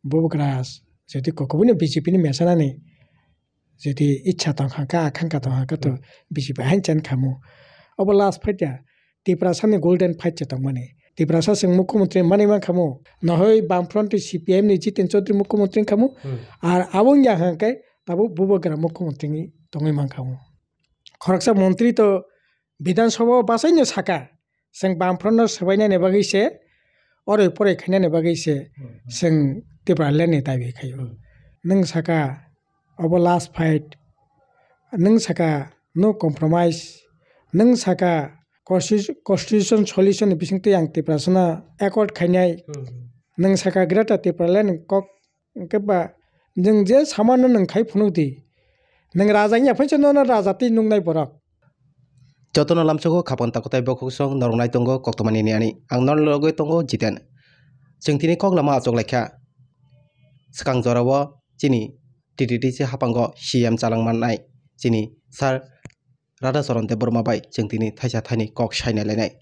bubukras jadi kokobuni BJP ni mesana ni jadi ichha tongkhaka akhanka tongkhaka to BJP hanchan khamu obo last fight ya Tiprasa ni golden fight cha tongmani Tiprasa sing mukhyamantri mani man khamu nahoi bamfront CPM ni Jiten Chaudhary mukhyamantri khamu ar abong ya hangkai tabo bubukra mukhyamantri ni tongoi man khamu khoraksa mantri to Bidhan Sabha basaino saka sing bamfront no sabainani bagui se ore pore khainani bagui se sing Tripura land ni dabi khayo nung saka obo last fight nung saka no compromise nung saka constitution solution bisingte yang Tripura sana accord khainai nung saka grata Tripura land kok keba jeng je samano nung khai phunudi nung raja ni aphaisa no raja ti nung nai borak Jotono lamsogo kapan takotai bokusong norunai tongo koktomani niani ang norlogoi tongo Jiten jengtini kok lama achok laikha skang jorawo chini TTTC hapango CM chalangmannai chini sar Radha Charan Debbarma bai jengtini thaisa thaini kok sainai lainai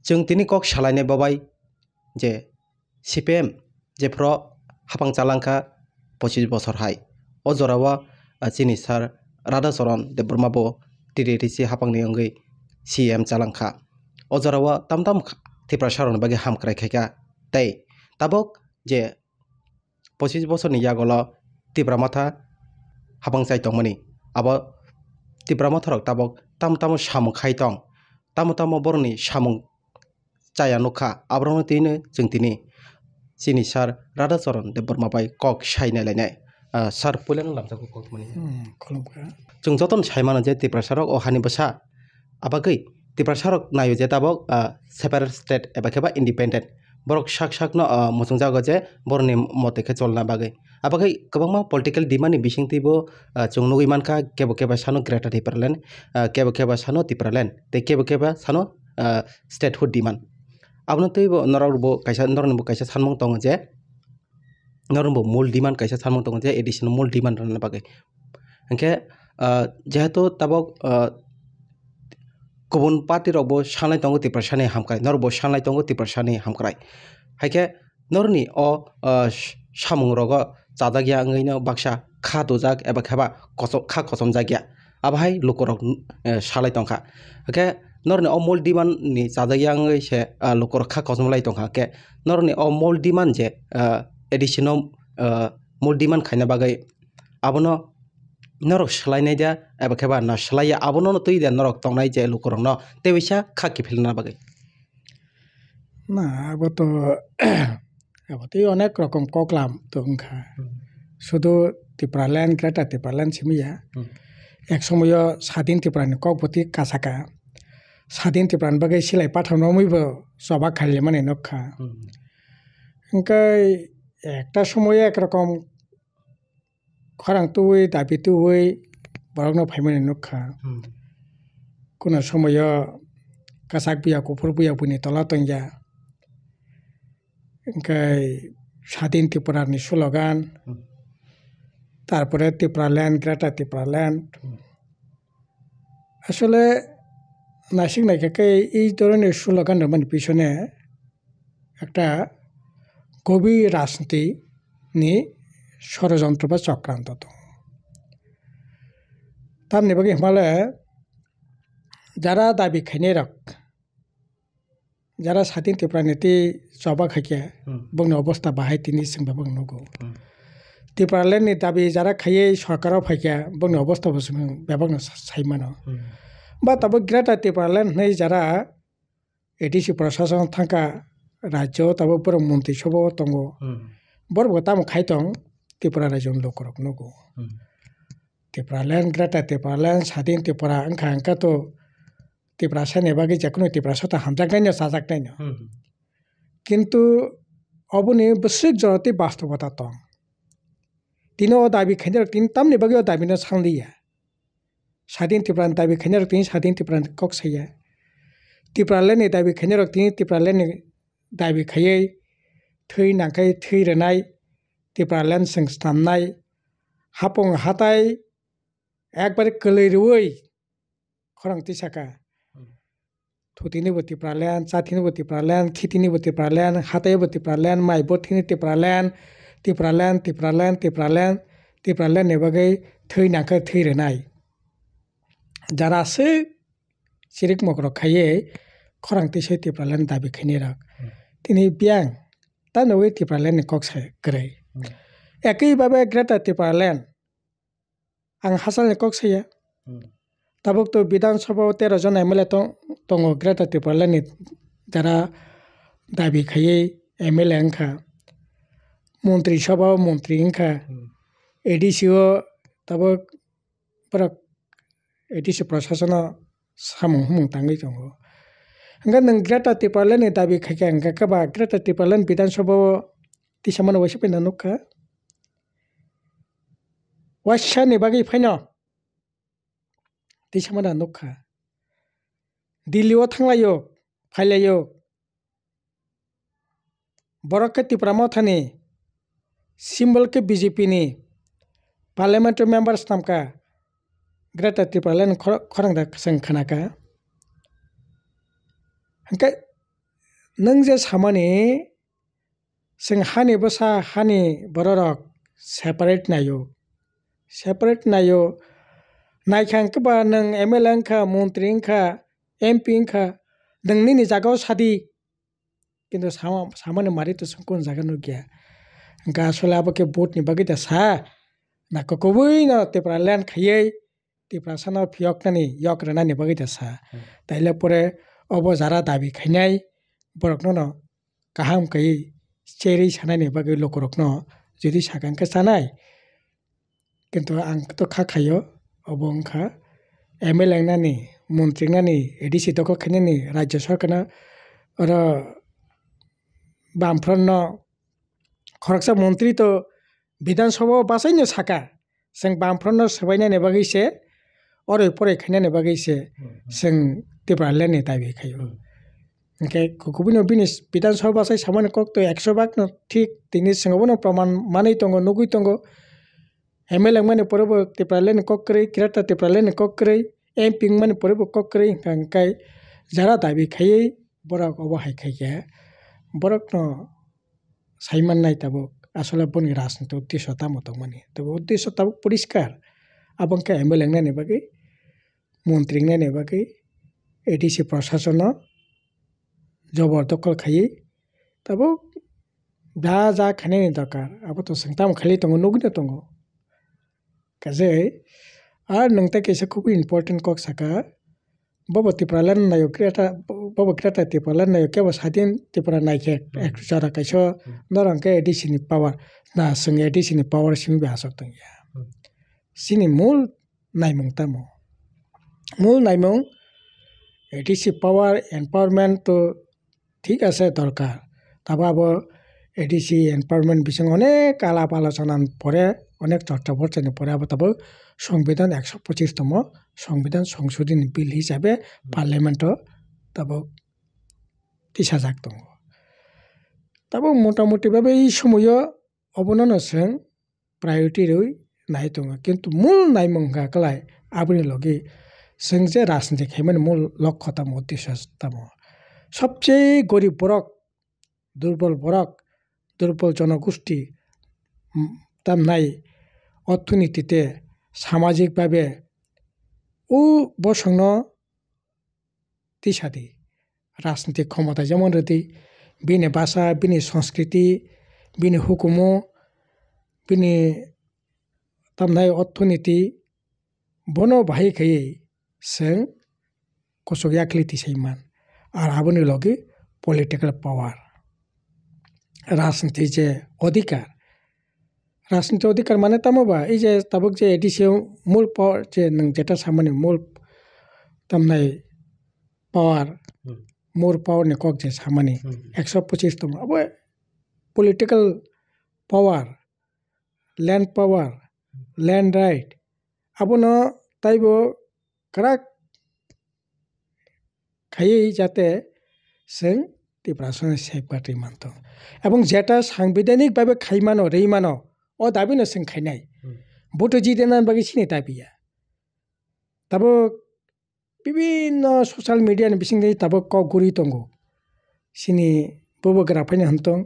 jengtini kok salainai babai je CPM je pro hapang chalangkha 25 bochor hai o jorawo chini sar Radha Charan Debbarma bo TTTC hapangni ongoi CM chalangkha o jorawo tamtam Tripura saron bagi hamkrai khaika tei tabok je 25 bochorni yagolo Tripura matha hapang chai tongmani abo Tripura matharok tabok tamtamo samung khai tong tamtamo boroni samung chaya nukha abrono tine jengtini chini sar Radha Charan Debbarma bai kok sainai lainai sar pulen lamjako kokmani chung joton saimano je Tripura sarok o hani basa abagoi Tripura sarok nayo je tabok separate state eba kheba independent borok sak no muchungjago je borni mote khe cholna bagoi abagai kwbangma political demand ni bisingtibo chung nugui mankha kebo sano Greater Tripura land kebo sano Tripura land tei kebo sano statehood demand abno teibo norokbo kaisa sanmung tongo je norbo mul demand kaisa sanmung tongo je additional mul demand rana bagoi hingke jehetu tabok kubun party rokbo sanai tongo Tripura sani hamkrai norbo sanai tongo Tripura sani hamkrai haike norni o samung rogo chadagya ongoi no baksa kha dujak eba kheba kha kochomjakya abahai lukorok salai tongkha haike norni o mul demand ni chadagya ongoi se lukorok kha kochomlai tongkha ke norni o mul demand je additional mul demand khaina bagai abono norok slainai dia eba kheba na slaya abono no tui dia norok tongnai je lukorok no tebisa kha kifilna bagai na aboto onek rokom koklam tongkha শুধু Tripura land Greater Tripura land simiya ek somoyo Sadin Tripura ni kokpoti kasaka Sadin Tripura ni bagai silai pathano muibo soba khaile mane nokha engkai ekta somoyo ek rokom khorang tuwi dabi tuwi borok no phaimane nokha kono somoyo kasak biya kufur biya buni tola tongya engkai Sadin Tripura ni slogan তারপরে Tripura land Greater Tripura land আসলে নাসিক নায়িকাকে এই ধরনের slogan মানে পিছনে একটা গভীর রাজনীতি নিয়ে ষড়যন্ত্র বা চক্রান্ত তো তার নেবাগে হিমালয়ে যারা দাবি খাইনে রাখ যারা Sadin Tripura নীতি জবা খাইকে বংনি অবস্থা বাহাই তিনি সিংবা বং নগো Tripura land ni dabi jara khaiye sarkaro phaikya bongni obostha bosung bebagno saimano ba tabo Greater Tripura land nei jara ADC prashasan thangka rajyo tabo pura mantri sabha tongo borbo tam khaitong Tripura rajyon lokorok nogo Tripura land Greater Tripura land Sadin Tripura angka to Tripura sane bagi jekono Tripura sota hamjaknai no sajaknai no kintu oboni besik jorati bastobata tong tino dabi khainarok tin tamni bagi dabi no sangliya Sadin Tripura dabi khainarok tin Sadin Tripura kok saya Tripura land ni dabi khainarok tin Tripura land ni dabi khaiye thui nangkai thui renai Tripura land sing stamnai hapong hatai ekbare koloi ruoi khorang tisaka thutini bo Tripura land chatini bo Tripura land khitini bo Tripura land hatai bo Tripura land mai bo thini Tripura land Tipralan ni bagai thui nangka thui renai. Jara se sirik mokro khaye khorang tisai tipralan dabi khaini rak. Tini biang ta nawi tipralan ni kok sai grai. Ekei babe Greta Tipralan ang hasal ni kok saya. Tabuk to Bidhan Sabha 13 jon MLA tongo Greta Tipralan ni jara dabi khaye MLA angkha. Montri Sabha Montri angkha. ADCO tabuk prak ADC prasasana samung humung tangi tongo. Angka nang Greta Tipralan ni dabi khaye angka kaba Greta Tipralan Bidhan Sabha tisamana wasipe nanukha. Washa ni bagi faino tisamana nukha. Delhi o thanglayo phailayo. Borok ke Tipramo thani symbol ke BJP ni parliamentary members tamka Greta Tipralan khorang da sang khanaka. Angka nang je samani sing hani basa hani bororok separate nayo. Separate nayo. Naikang keba nang MLA angkha, Montri angkha, MP angkha, nang nini jagao sadi. Kintu samani mari to sangkon jaga no gya. Angka asole abo ke vote ni bagi da sa. Na kokobui no Tipralan khaye. Tiprasana piyok nani yok rana ni bagi da sa. Taile pore obo jara dabi khainai. Borok no kaham kai cheri sanani bagi lokorok no. Jodi sakang ke sanai. Kintu ang to khayo obo angkha MLA nani Montri nani ADC to khainani Rajya Sarkar na ora Bamfront no khoraksa Montri to Bidhan Sabha basai no saka. Sing Bamfront no sabaina ni bagi se ore pore khainani bagi se sing Tipralan ni dabi khayo. Angke kukubino binis Bidhan Sabha basai samani kok to 100% no thik tini singobono praman manai tongo nugui tongo. MLA mani porebo Tipralan ni kok krai Greta Tipralan ni kok krai MP mani porebo kok krai angkai jara dabi khaye borok obo hai khaya. Borok no saiman nai tabuk asole boni rajniti uddesho tamo tongmani. Tabo uddesho tabuk poriskar. Abangka MLA nani bagi Montri nani bagi ADC prashasan no jobordokol khaye. Tabo da khainani dorkar. Abo to sangtam khali tongo nugui tongo. Kaje ar nangta kaisa खूब important kok saka bobo Tipralan nayo Greta Tipralan nayo kebo sadin Tipra naike ekjara kaisa norangke ADC ni power na sing ADC ni power simi bahasok tongya. Sini mul naimung tamo. Mul naimung ADC power empowerment to ঠিক আছে দরকার. তারপর আবার ADC empowerment বিষয়ে অনেক আলাপ আলোচনার পরে অনেক চর্চা বর্চনের পরে আবার তারপর সংবিধান 125তম সংবিধান সংশোধনী বিল হিসাবে পার্লামেন্টও তারপর তিসাজাক দङ. তারপর মোটামুটিভাবে এই সময়ও অবননসং প্রায়োরিটি রই নাই দङ. কিন্তু মূল নাইমুঙ্গা কলাই আবনি লগে जों जे राजनीति खायमोन मूल लक्ष्य तम उद्देश्य तम सबचेয়ে गरीब बरक दुर्बल जनगोष्ठी তাম নাই অর্থনীতিতে সামাজিকভাবে ও বসংন তিসাদি রাজনৈতিক ক্ষমতা যেমন রতি বিনে ভাষা বিনে সংস্কৃতি বিনে হুকুমো বিনে তাম নাই অর্থনীতি বনো ভাই খাই जों कसक याखली तिसाइमान আর আবনি লগে পলিটিক্যাল পাওয়ার রাজনীতি যে অধিকার রাজনীতি অধিকার মানে তামবা এই যে তাবক যে এডিসি মূল পাওয়ার যে নং যেটা সামান্য মূল তামনাই পাওয়ার মোর পাওয়ার নে কক যে সামান্য 125 তম अब পলিটিক্যাল পাওয়ার ল্যান্ড রাইট আবনো তাইবো কারাক খাইয়ে যাতে जों টিপ্রাসনে সেকবাটি মানত এবং যেটা সাংবিধানিকভাবে খাইমানো রেইমানো ও দাবিনো जों খাইনাই ভোট জিতেনার বাকি সিনি দাবিয়া তাবো বিভিন্ন সোশ্যাল মিডিয়ানি বিসিংনি তাবো কগুরি দङ সিনি ববগ্রাফাইনি হন্তং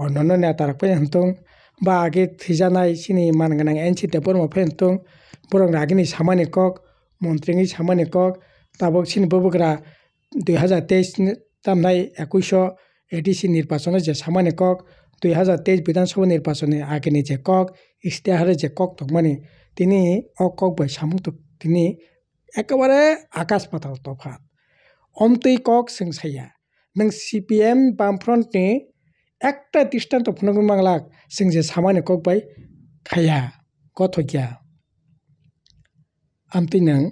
অন্যান্য নেতারাফাইনি হন্তং ba age thijanai sini manganang NCT bormo phen tung borok agini samani kok মন্ত্রী সামানি কক তাবক সিনি ববগ্রা 2023 তামনাই 2100 এডিসি নির্বাচনে যে সামানি কক 2023 বিধানসভা নির্বাচনে আগেনি যে কক ইস্তেহারে যে কক তকমানি তিনি অ কক বাই সামুং তো তিনি একেবারে আকাশ পাতাল তফাত অমতই কক जों সাইয়া नों CPM বামফ্রন্টনি একটা দৃষ্টান্ত ফনগু মাংলাক जों যে সামানি কক বাই খায়া গথকিয়া amti nang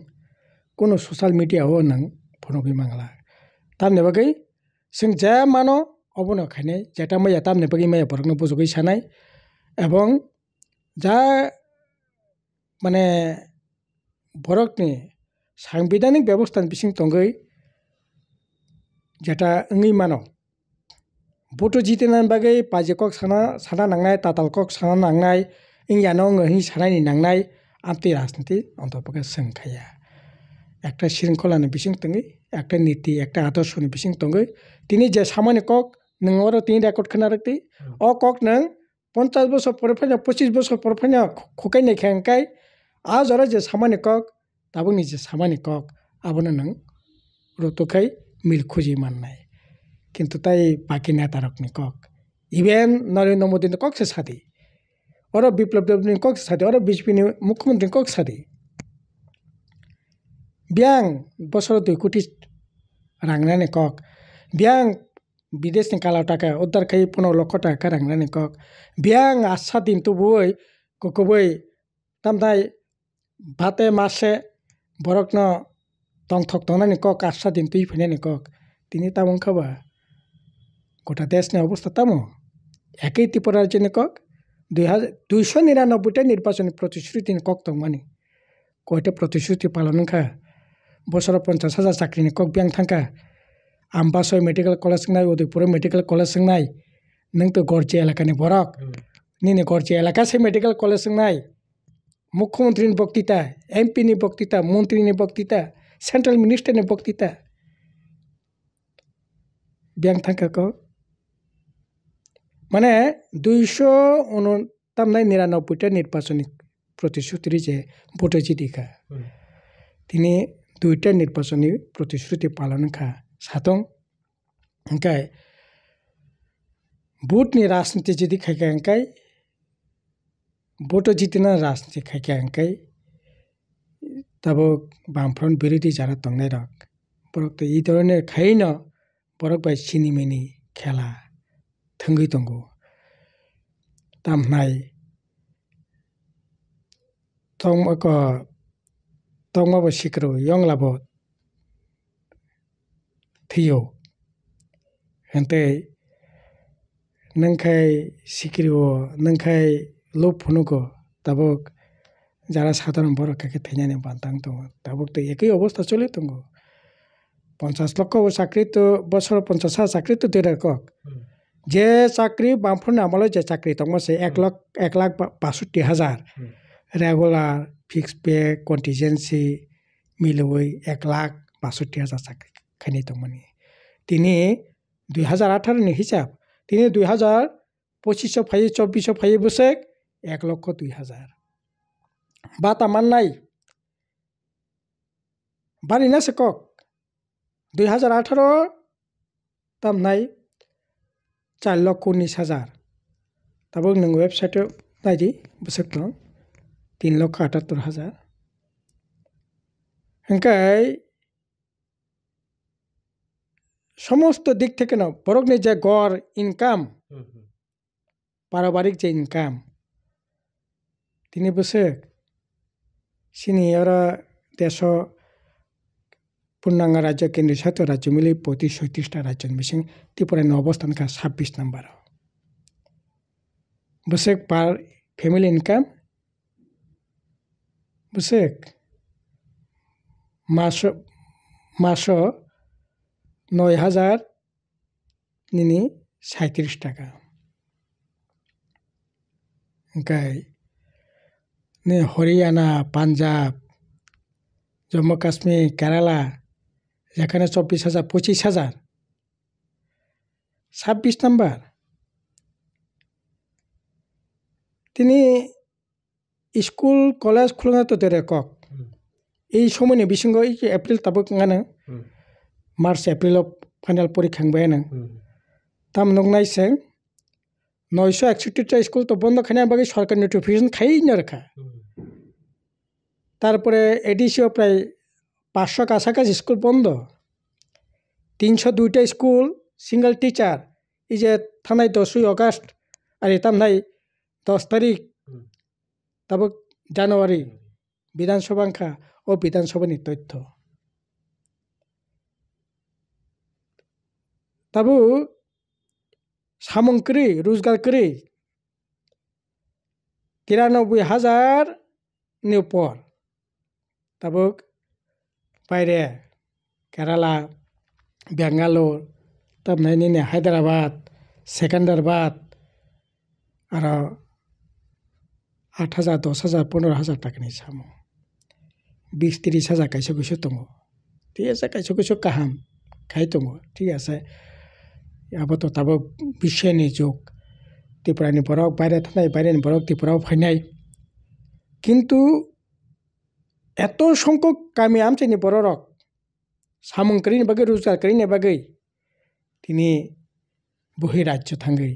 kono social media ho nang phonogi mangla tamne bagai sing ja mano obono khaine jeta maya tamne bagai maya borokno bujugoi sanai ebong ja mane borokni সাংবিধানিক ব্যবস্থান বিসিং তঙ্গই যেটা ওই মানো vote জিতেনান বাগै পাজে cock সানা নাंनाय তাতাল cock সানা নাंनाय ইংয়ানো হি সানাইনি নাंनाय আমতি রাজনীতি অন্তর্পকে সংখ্যায়া একটা শৃঙ্খলানি বিসিং তঙ্গই একটা নীতি একটা আদর্শনি বিসিং তঙ্গই তিনি যে সামান্য কক নংর তিনি রেকর্ড খানা রাখতি অ কক নং 50 বছর পরে ফাইনা 25 বছর পরে ফাইনা খোকাইনাই খেংকাই আজ ওরা যে সামান্য কক তাবুনি যে সামান্য কক আবনো নং রতখাই মিল খুঁজি মাননাই কিন্তু তাই বাকি নেতারকনি কক ইভেন নরেন্দ্র মোদীর কক সে সাথী ওরা বিপ্লব দেবনি কক সাথী ওরা বিজেপি মুখ্যমন্ত্রী কক সাথী বিয়াং বছর 2 কোটি রাংনানি কক বিয়াং বিদেশনি কালাও টাকা উদ্ধার খাই 15 লক্ষ টাকা রাংনানি কক বিয়াং আশা দিন তো বই ককবই তামদাই ভাতে মাসে বরকন টংথক টংনানি কক আশা দিন তুই ফেনানি কক তিনি তামং খাবা গোটা দেশনি অবস্থা তামো একই ত্রিপুরার জন্য কক 299টা নির্বাচনী প্রতিশ্রুতি কক তংমানি কয়টা প্রতিশ্রুতি পালন খা বছর 50,000 চাকরিনি কক বিয়াং থাকা আমবাসয় মেডিকেল কলেজ নাই উদয়পুর মেডিকেল কলেজ নাই নং তো গরচি এলাকানি বরক নিনে গরচি এলাকা সে মেডিকেল কলেজ নাই মুখ্যমন্ত্রীর বক্তৃতা এমপিনি বক্তৃতা মন্ত্রীনি বক্তৃতা সেন্ট্রাল মিনিস্টারনি বক্তৃতা বিয়াং থাকা কক মানে 299টা নির্বাচনী প্রতিশ্রুতির যে ভোটে জিতিখা তিনি 2টা নির্বাচনী প্রতিশ্রুতি পালন খা সাতং ওঙ্কাই ভোটনি রাজনীতি যদি খাইকা ওঙ্কাই ভোট জিতিনা রাজনীতি খাইকা ওঙ্কাই তাবো বামফ্রন্ট বিরোধী যারা তংনাই রক বরক তো এই ধরনের খাই ন বরক বাই সিনিমিনি খেলা থঙ্গই তঙ্গো তামনাই tongmabo sikro yonglabo thiyo hente nangkai sikriwo nangkai lop phunuko tabok যারা সাধারণ বড় কাকে থেনানি বান্তাং তো tabok তো একই অবস্থা চলে তঙ্গো 50 লক্ষ চাকরি তো বছর 50,000 চাকরি তো দেড় কক যে চাকরি বামফ্রন্ট আমলে যে চাকরি তংমাসে 1,62,000 রেগুলার ফিক্সড পে কন্টিজেন্সি মিলবই 1,62,000 চাকরি খানি তংমানি তিনি 2018 ni হিসাব তিনি 2025 ফাই 24 ফাই বসে 1,02,000 বাতা মাননাই বানি না সে কক 2018 তাম নাই 4,19,000 তাবো নং ওয়েবসাইটে নাইদি বসে তো 3,78,000 হংকাই সমস্ত দিক থেকে না বরকনি যে গড় ইনকাম পারিবারিক যে ইনকাম তিনি বসে সিনি ওরা দেশ পূর্ণাঙ্গ রাজ্য কেন্দ্রীয় শাসিত রাজ্য মিলে 35-37টা রাজ্য মিশিং ত্রিপুরার অবস্থান খা 26 নম্বর বসে পার ফ্যামিলি ইনকাম বসে মাস 9,000 নিনি 37 টাকা ওঙ্কাই নে হরিয়ানা পাঞ্জাব জম্মু কাশ্মীর কেরালা যেখানে 24,000 25,000 26 নম্বর তিনি স্কুল কলেজ খুলনা তো দেরে কক এই সময়নি বিসঙ্গ এপ্রিল তাবক ngaनो मार्च एप्रिल फाइनल परीक्षा बायानो ताम नंगनाय सें 961 स्कुल तो बंद खाने बाकी सरकार नोटिफिकेशन खाई न रखा तारपरे एडिसिओ प्राय 500 काछाकाछि स्कुल बंद 302 स्कुल सिंगल टीचार এই যে থানায় 10 আগস্ট আর এতাম নাই 10 তারিখ তারপর জানুয়ারি বিধানসভা আংখা ও বিধানসভানি তথ্য তাবু সামংকরি রোজগার করি 93,000 नि ऊपर তাবু বাইরে কেরালা বেঙ্গালোর तब नहीं हैदराबाद सेकेंदराबाद और 8,000 10,000 15,000 टाकानि सामो 20-30,000 कैसे कैसे दङ ठीक है कैसे कैसे गाहाम खाई दङ ठीक है अब तो तब विषयनि जुग त्रिपुरानि बरक बायरे थानाय बायरेनि बरक त्रिपुरायाव फैनाय किन्तु एत संख्यक गामि आमचाइनि बरक सामंकरिनि बागै रोजगारकारिनि बागै তিনি বহিরাজ্য থাঙ্গै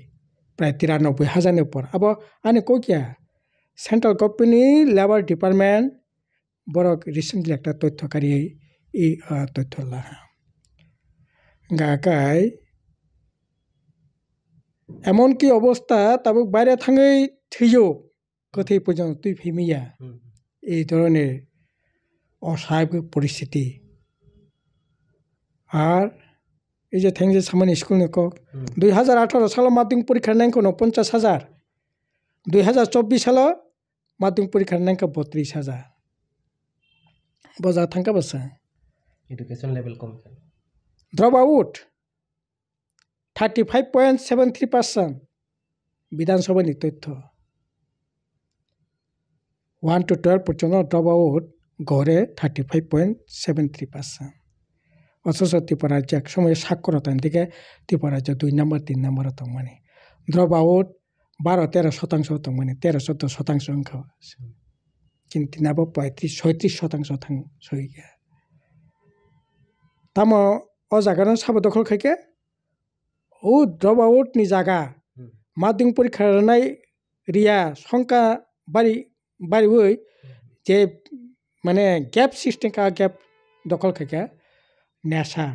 প্রায় 93,000 ऊपर अब आने को क्या सेंट्रल गभर्नमेंट लेबर डिपार्टमेंट बरक रिसेंटली एक तथ्यकारी এই তথ্য লাহা গাকাই এমন কি অবস্থা তাবুক বাইরে থাঙ্গै থিজো কথি পর্যন্ত তুই ফিমিয়া এই ধরনের অস্বাভাবিক পরিস্থিতি আর এই যে থ্যাংক সামান্য স্কুল কক 2018 সালে মাধ্যমিক পরীক্ষার ন্যাঙ্ক 49,000 2024 সালে মাধ্যমিক পরীক্ষার ন্যাঙ্ক 32,000 বজা থাঙ্কা বসা এডুকেশন লেভেল কম ড্রপ আউট 35.73% বিধানসভানি তথ্য 1 to 12 পর্যন্ত ড্রপ আউট গড়ে 35.73% অথচ ত্রিপুরা রাজ্য এক সময় সাক্ষরতার দিকে ত্রিপুরা রাজ্য 2 নম্বর 3 নম্বর দं মানে ড্রপ আউট 12-13% দं মানে 13-14% অঙ্ক কিন্তু নাবো 35-36% থাং সইগা তাম অ জায়গানো সাব দখল খাইকে ও ড্রপ আউটনি জায়গা মাধ্যমিক পরীক্ষা নাই রিয়া সংখ্যা বাড়ি বাড়ি ওই যে মানে গ্যাপ সিস্টেম কা গ্যাপ দখল খাইকে নেশা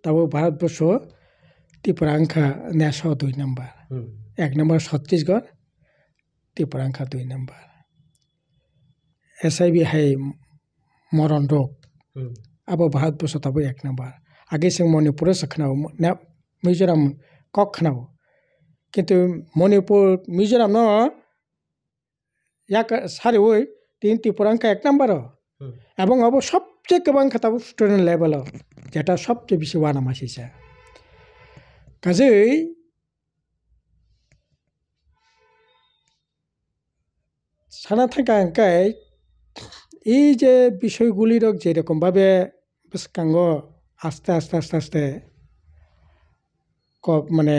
তবে ভারতবর্ষ ত্রিপুরা আংখা নেশা 2 নম্বর 1 নম্বর ছত্তিশগড় ত্রিপুরা আংখা 2 নম্বর SIV হাই মরণ রোগ अब ভারতবর্ষ তবে 1 নম্বর আগে সে মণিপুরে সখনাও মিজোরাম কখনাও কিন্তু মণিপুর মিজোরাম ন এক সারি ওই ত্রিপুরা আংখা 1 নম্বর এবং अब সবচেয়ে গোবাং খাতাব স্টুডেন্ট লেভেল যেটা সবচেয়ে বেশি ওয়ানা মাসিছে কাজেই সানা থাকা আঙ্কাই এই যে বিষয়গুলির যেরকমভাবে বেসকাঙ্গ আস্তে আস্তে আস্তে আস্তে মানে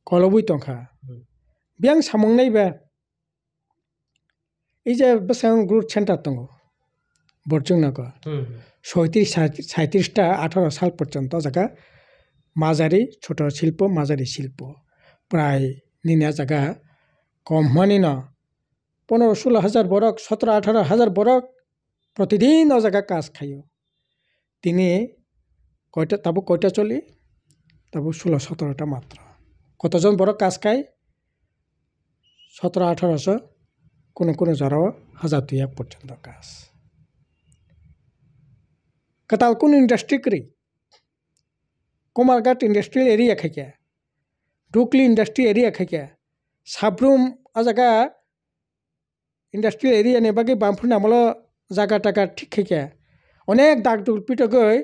কলবই তংখা বিয়াং সামংনাইবা এই যে বেসাং গ্রুপ সেন্টার দङ বর্জংনগর 37-37টা 18 সাল পর্যন্ত জায়গা মাঝারি ছোট শিল্প মাঝারি শিল্প প্রায় নিনা জায়গা কম মানে না 15-16 হাজার বরক 17-18 হাজার বরক প্রতিদিন ও জায়গা কাজ খাইও তিনি কয়টা তাবু কয়টা চলি তাবু 16-17টা মাত্র কতজন বরক কাজ খায় 17-1800 কোনো জরাও 1000-2 পর্যন্ত কাজ कताल कुन इंडस्ट्री करी कुमारघाट इंडस्ट्रियल एरिया खाइया डुकली इंडस्ट्री एरिया खाइया साब्रुम आजागा इंडस्ट्रियल एरिया ने बाकी बामफुर नामल जागा टागा ठीक खाइया अनेक दाग दुग पिट गई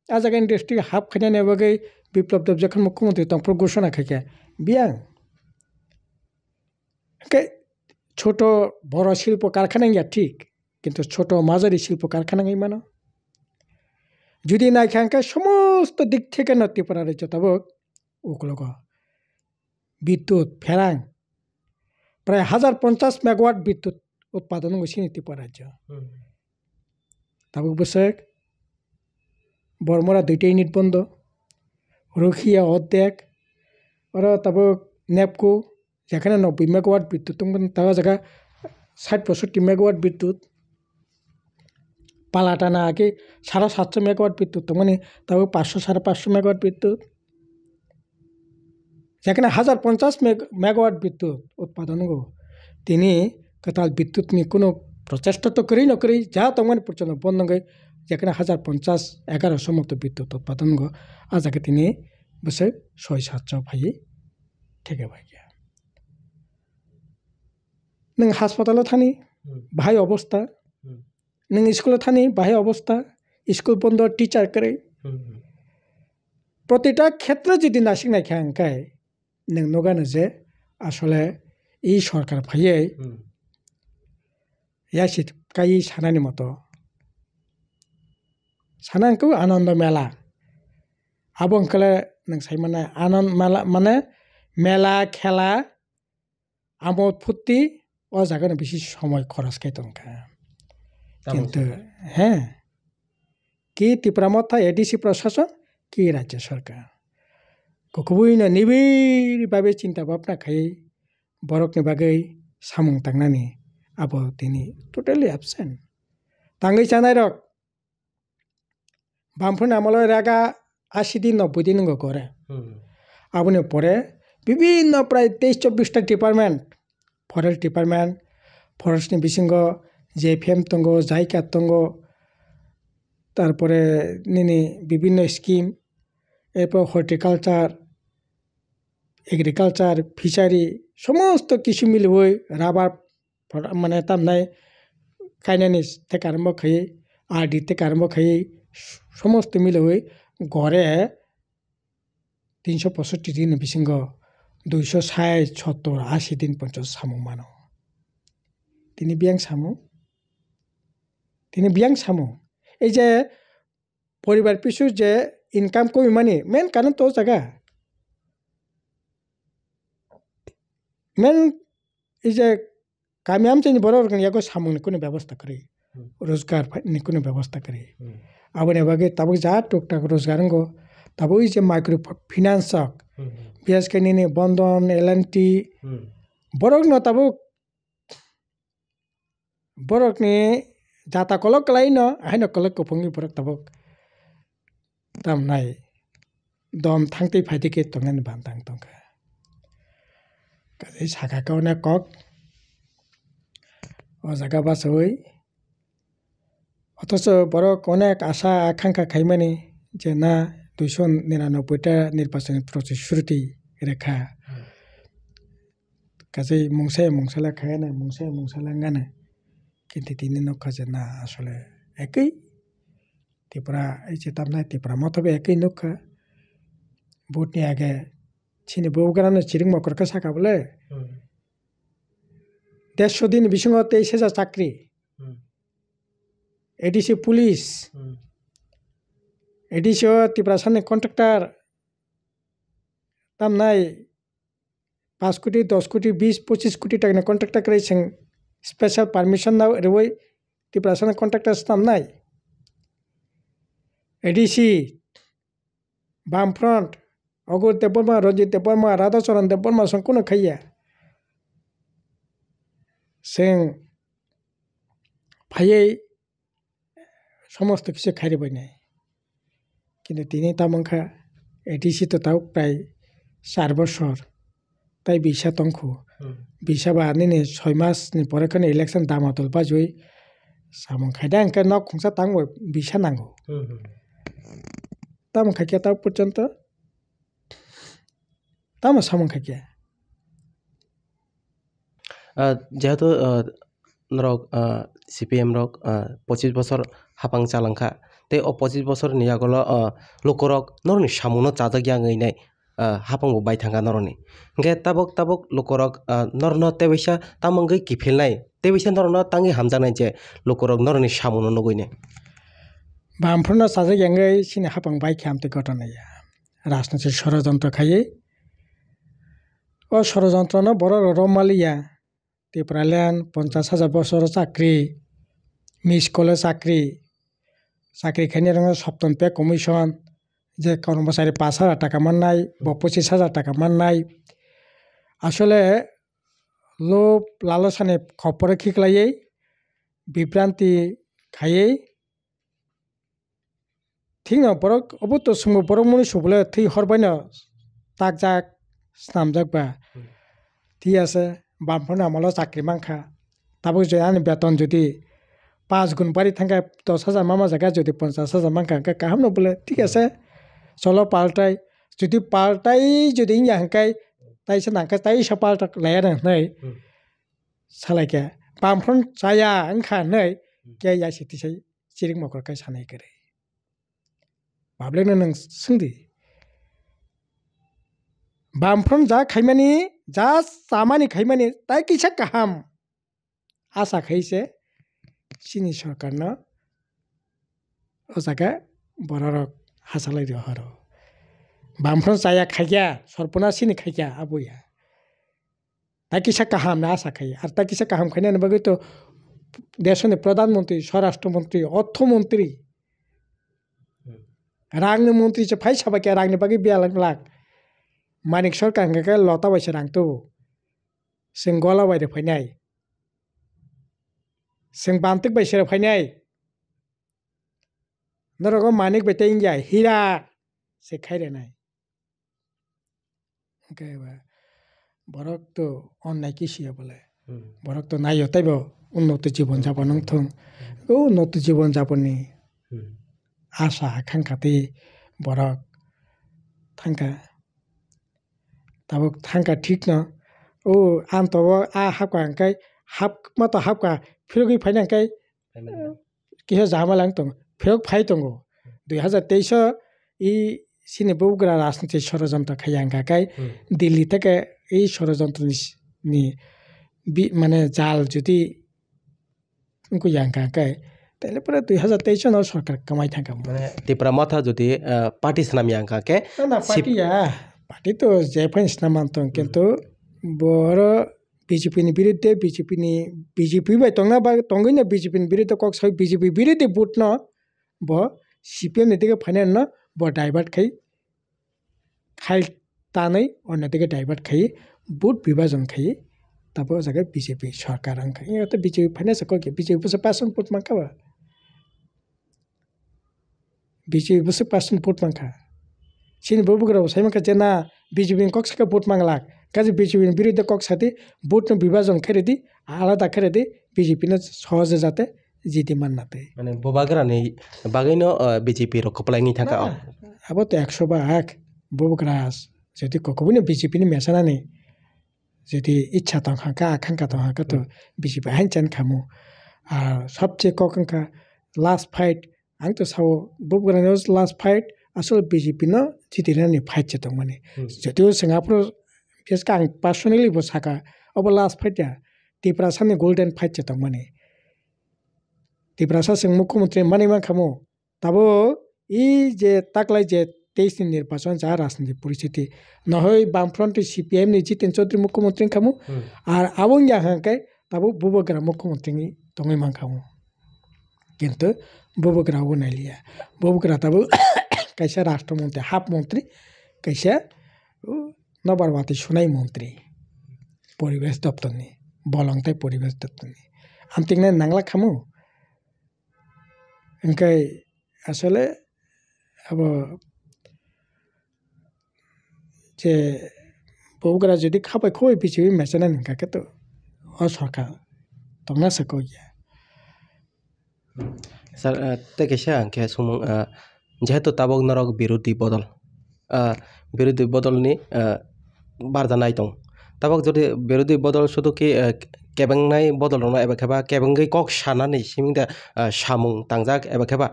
आजागा इंडस्ट्री हाफ खाइया ने बाकी বিপ্লব দেব যখন মুখ্যমন্ত্রী তখন ঘোষণা খাইয়া বিয়াং ছোট বড় শিল্প কারখানা ইয়া ঠিক কিন্তু ছোট মাঝারি শিল্প কারখানা মানো যদি নাইখানকা সমস্ত দিক থেকে ত্রিপুরা রাজ্য তবক ওগুলো বিদ্যুৎ ফেরাং প্রায় 1050 মেগাওয়াট বিদ্যুৎ উৎপাদন করছে ত্রিপুরা রাজ্য তাবুক বছর বর্মরা 2টা ইউনিট বন্ধ রখিয়া অর্ধেক ওরা তাবুক নেপকো যেখানে 90 মেগাওয়াট বিদ্যুৎ তারা জায়গা 60-65 মেগাওয়াট বিদ্যুৎ পালাটানা আগে 750 মেগাওয়াট বিদ্যুৎ মানে তাও 500-550 মেগাওয়াট বিদ্যুৎ যেখানে 1050 মেগাওয়াট বিদ্যুৎ উৎপাদন গো তিনি কতাল বিদ্যুৎ নিয়ে কোনো প্রচেষ্টা তো করেই নকরি যা তোমার পর্যন্ত বন্ধ গে যেখানে 1050-1100 মতো বিদ্যুৎ উৎপাদন গো আজ আগে তিনি বসে 600-700 ভাই থেকে ভাই नों हास्पातालाव थानि बाहाय अबस्था नों स्कुलाव थानि बाहाय अबस्था स्कुल बन्द टीचार करे प्रतिटा क्षेत्र जुदि नासिक नायखा ओंखाय नों नगानो जे आसले ई सरकार फायै यासि काई सानानि मतो सानांखौ आनंद मेला आबंकले नों सायमाना आनंद मेला माने मेला खेला आमोद फुर्ति ও জায়গায় বেশি সময় খরচ খাইতো কিন্তু হ্যাঁ কি ত্রিপুরা মতো এডিসি প্রশাসন কি রাজ্য সরকার খুবই না নিবিড়ভাবে চিন্তা ভাবনা খাই বরকনি বাগै সামুং তাंनानै আবো তিনি টোটালি অ্যাবসেন্ট তাঙ্গै জানাই রক বামফোন আমলে রাগা 80 দিন 90 দিন করে আবনে পরে বিভিন্ন প্রায় 23-24টা ডিপার্টমেন্ট फरेस्ट डिपार्टमेंट फरेस्टनि बिसिंगो जेफएम दंगो जायका दंगो तारपरे निनि विभिन्न स्कीम एरपर हर्टिकालचार एग्रिकालचार फिशारि समस्त किसु मिलबोय राबार माने तामनाय कायनानि থেকে আরম্ভ খাই आरडी থেকে আরম্ভ খাই समस्त मिलबोय गरे 365 दिन बिसिंगो 260, 70, 80 दिन পর্যন্ত সামু মানো তিনি বিয়াং সামু এই যে পরিবার পিছু যে ইনকাম কমি মানে মেন কারণ তো জায়গা মেন এই যে কামিয়াম চেনি বড় ইয়াগো সামুনি কোনো ব্যবস্থা করে রোজগার নি কোনো ব্যবস্থা করে আবনে বাগে তাবো যা টুকটাক রোজগার গো তাবো এই যে মাইক্রো ফিনান্স বিশেষ করে বন্ধন এলএনটি বরক ন তাবুক বরক নি जाता कलक लाइन आइन कलक कफंगी बरक ताबक ताम नाय दम थांते फाइदे के तंगन बांतांग तंका काजे साका कावना कक ओ जागा बासै অথচ বরক অনেক আশা আকাঙ্ক্ষা খাইমানি যে না 299টা নির্বাচনী প্রতিশ্রুতি রেখা কাজে মংসালা খায় না মংসালা গানে কিন্তু তিনি নৌকা যে না আসলে একই ত্রিপুরা এই যে তামনায় ত্রিপুরা মতবে একই নৌকা ভোটনি আগে চিনি বউগানো চিরিং মকরকে সাকা বলে 150 দিন বিসঙ্গ 23,000 চাকরি এডিসি পুলিশ এডিসিও ত্রিপুরা সামনে কন্ট্রাক্টর তামনায় 5 কোটি 10 কোটি 20-25 কোটি টাকা কন্ট্রাক্টর করেছেন स्पेशल परमिशन ना रेवै ত্রিপুরা সামনে কন্ট্রাক্টর নাম নাই এডিসি বামফ্রন্ট অগর দেববর্মা রঞ্জিত দেববর্মা রাধাচরণ দেববর্মা সংকুন খাইয়া সেং ভাইয়ে সমস্ত কিছু খাইরে বই নাই কিন্তু তিনি তামংখা এডিসি তো তাও প্রায় 4 বছর তাই বিশা তংখু বিশাবা নিনে 6 মাসनि পরেখানে ইলেকশন দামাতল বাজুই সামং খাইদা अंका न खुंसा तांगो बिसा नांगौ ताम खाइया ता पर्यंत ताम सामं खाइया যেহেতু নরক সিপিএম রক 25 বছর হাপাং চালাংখা তে 25 বছর নিয়াগল লোকরক নরনি সামুনো চাজাগিয়া ngैनाय हापंग बाय थांगा नरनि गे ताबक लोकरक नरन तेबैसा तामंगै किफेलनाय तेबैसा नरन तांगि हामजानाय जे लोकरक नरनि सामुनो नगैने बामफोरना साजे गेंगै सिने हापंग बाय खामते घटनाया राजनीतिक षড়যন্ত্র खायै ओ षড়যন্ত্र न बर रमालिया ত্রিপুরালেন 50,000 বছর চাকরি মিস কলে চাকরি খাইনি রঙ সপ্তম পে কমিশন যে কর্মচারী 5,000 টাকা মাননাই বা 25,000 টাকা মাননাই আসলে লোভ লালসানে খপরে খিকলাইयै বিভ্রান্তি খাইयै ঠিক না বরক অবত সুমো বরক মনি সবলে থৈ হরবাইনা তাক যাক স্নাম যাকবা ঠিক আছে বামফোন আমলো চাকরি মাংখা তাবো যে আনি বেতন যদি 5 গুণ বাড়ি থাকা 10,000 মামা জায়গা যদি 50,000 মাংখা কাহাম ন বলে ঠিক আছে চলো পাল্টাই যদি ইয়া হাঙ্কাই তাই সে নাঙ্কা তাই সে পাল্টা লায়া নাই সালাইকে বামফोन जाया ओंखा नै के या सिथिसै चिरिक मकरखाय सानाय करे बाबलेनो नों सोंदि बामफोन जा खायमानि जा सामानि खायमानि ताय किसा गाहाम आसा खायसे सिनि सरकारनो ओजागा बररक हासालाय हरो बामफोन जाया खायया सरपना सिनि खायया आबुया ताकिसा गाहाम ना आशा खाई और ताकिसा गाहाम खाई बाकी तो देश प्रधानमंत्री स्वराष्ट्रमंत्री अर्थमंत्री रांनि मंत्री से फाइ साबाय रांनि बाकी 2 लाख मानिक सरकार के लता बायसे रां तो जों गला बायदो फैनाय जों बान्तिक बायसे फैनाय नरगो मानिक बायते इंजा हीरा से खायरेनाय ओके बरक तो अन्याय किसिया बोले बरक तो नायो तैबो उन्नत जीवन जापन थों उन्नत जीवन जापननि आशा आकांक्षाति बरक थांका ताबो थांका ठीक न ओ आंतो आ हाबका अंकाय हाब मत हाबका फिरगि फाइनांकाय किहो जामालां दं फिरग फाइ दंगो 2023 इ सिनि बौग्रा राजनीति षড়যন্ত্র खायांगाकाय दिल्ली থেকে এই ষড়যন্ত্রনি মানে জাল যদি उनको यांगाकाय তাহলে পরে 2023 সনের সরকার কামাই থাকা মানে ত্রিপুরা মাথা যদি পার্টি সানামি আঙ্কাকে না পার্টি তো যে ফাইন্স নামান্তং কিন্তু বড় বিজেপি नि বিরুদ্ধে বিজেপি বাই তংনা বা তংগিনা বিজেপি नि বিরুদ্ধে কক সই বিজেপি বিরুদ্ধে ভোট ন ব সিপিএম नि দিকে ফাইনাল ন ব ডাইভার্ট খাই तानै अन्य दिके डाइभार्ट खाई भोट विभाजन खाई तब जगह बीजेपी सरकार अंक ये तो बीजेपी फाइनेंस को के बीजेपी से पासन भोट मांगा बीजेपी से पासन भोट मांगा सिन बबुग्रा साइमा का जना बीजेपी कक्स का भोट मांगला काजे बीजेपी विरुद्ध कक्स साथी भोट न विभाजन खरेदी आलादा खरेदी बीजेपी न सहज जाते जिति माननाते माने बबाग्रा नै बागैनो बीजेपी रो कपलाइनि थाका अब तो 100 भाग बबुग्रास যদি ককবুনি বিজেপি মেসানানি যদি ইচ্ছা তংখাঙ্কা আকাঙ্ক্ষা তংখাঙ্কা তো বিজেপি হাইনচান খামু আর সবচেয়ে ককাঙ্ক্ষা লাস্ট ফাইট आं तो साव बबुग्रानि लास्ट फाइट আসলে বিজেপি ন জিতিনানি फाइट যেত মানে যদিও সিঙ্গাপুর বিশেষকে आं पार्सनेलि बो साका अब लास्ट फाइट या ত্রিপুরাসানি গোল্ডেন फाइट যেত মানে ত্রিপুরাসা सिं मुख्यमंत्री माने मा खामु ताबो इ जे ताकलाय जे 23 निर्वाचन जा राजनीतिक परिस्थिति নহয় বামফ্রন্ট সিপিএম नि जितेन चौधरी मुख्यमंत्री खामु और आबों याहांकाय ताबो बबुग्रा मुख्यमंत्री तंगै मान खामु किंतु बबुग्रा वो नाइलिया बबुग्रा ताबो कैसा राष्ट्रमंत्री हाफ मंत्री कैसा नबरवाती सुनाई मंत्री परिवेश दप्तरनि बलंगताय परिवेश दप्तरनि आमतिंगना नांगला खामु ओंखाय आसले अब যে বউগ্রা যদি খাবাই খুবই বিজেপি মেসানা নিকাকে তো অসরকার তংনা সকইয়া স্যার তেকেশা আঙ্কে সুমং যেহেতু তাবক নরক বিরোধী বদলনি বারজানাই দं তাবক যদি বিরোধী বদল শুধু কি কেবেंनाय बदल नङा एबा खेबा केबेंगै कक सानानै सिमिंदा सामुं तांजाक एबा खेबा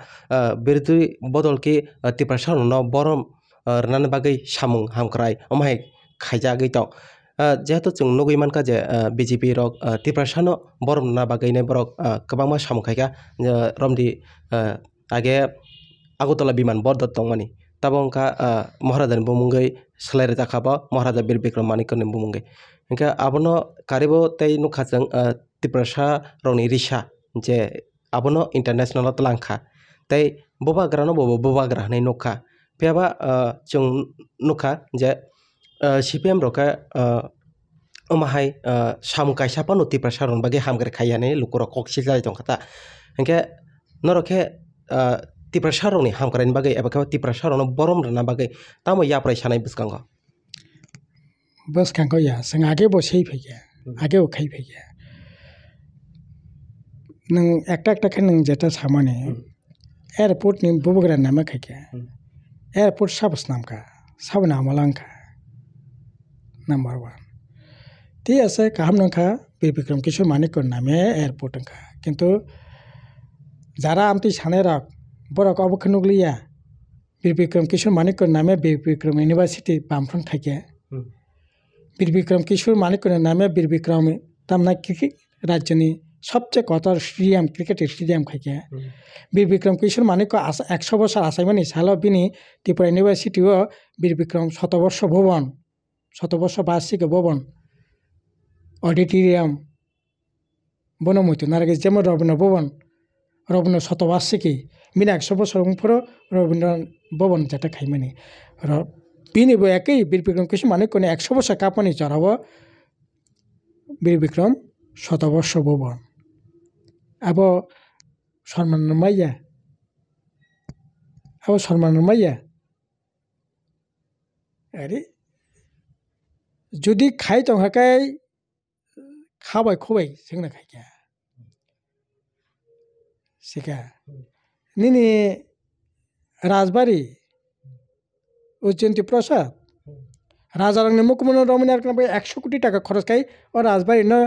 बिरदुइ बदल के टिप्रासा न बरम रनानै बागै सामुं हामक्राय अमाय खायजागै त जेहेतु जों नगै मानका जे बिजेपि रक टिप्रासा न बरम ना बागैनै बरक गोबांमा सामुं खायगा रमदि आगे आगरतला बिमान बरदत दं मानि ताबंका महाराजानि बुमुंगै सलायरा जाखाबा महाराजा बीर Bikram मानिकनि बुमुंगै Hingga abono karibo tei nukhajang Tiprasa roni risa je abono international tlangkha tei bobagra no bobagra nei nukha piaba chung nukha je CPM roka omahai samukai sapa no Tiprasa ron bage hamgre khayane lukuro koksil jai tongkhata hingga norokhe Tiprasa roni hamkrain bage eba kha Tiprasa rono borom rana bage tamo yaprai sanai biskango Biskango ya sing age bo sei phege age o khai phege nang একটা khe nang jeta samane airport ni bobogra nama khake airport sabs namka sabna malangka number 1 ti ase kaham nangkha Birbikram Kishore Manik name airport angkha kintu jara amti sane rak borok obokhnugliya Birbikram Kishore Manik name Birbikram University Bamfron khake Birbikram Kishore Manik name Birbikram tamna cricket rajyoni সবচেয়ে কত stadium ক্রিকেটের stadium খাইকে বীরবিক্রম কিশোর মানিক 100 বছর আসাইমানি সাল বিনি ত্রিপুরা ইউনিভার্সিটিও বীরবিক্রম শতবর্ষ ভবন শতবর্ষ বার্ষিক ভবন অডিটোরিয়াম বনমৈত্র নারগে যেমন রবীন্দ্র ভবন রবীন্দ্র শতবার্ষিকী বিনি 100 বছর পর রবীন্দ্র ভবন যেটা খাইমানি বিনিবো একই বীরবিক্রম কিশোর মানিক 100 বছর কাপানি চড়াবো বীরবিক্রম শতবর্ষ ভবন abo sarman maya ari jodi khai tonghakai khabai khobai singna khaikya sika nini rajbari Ujjainti Prasad rajarangni mukmano rominar kana 100 কোটি টাকা খরচ খাই ও রাজবাড়ি না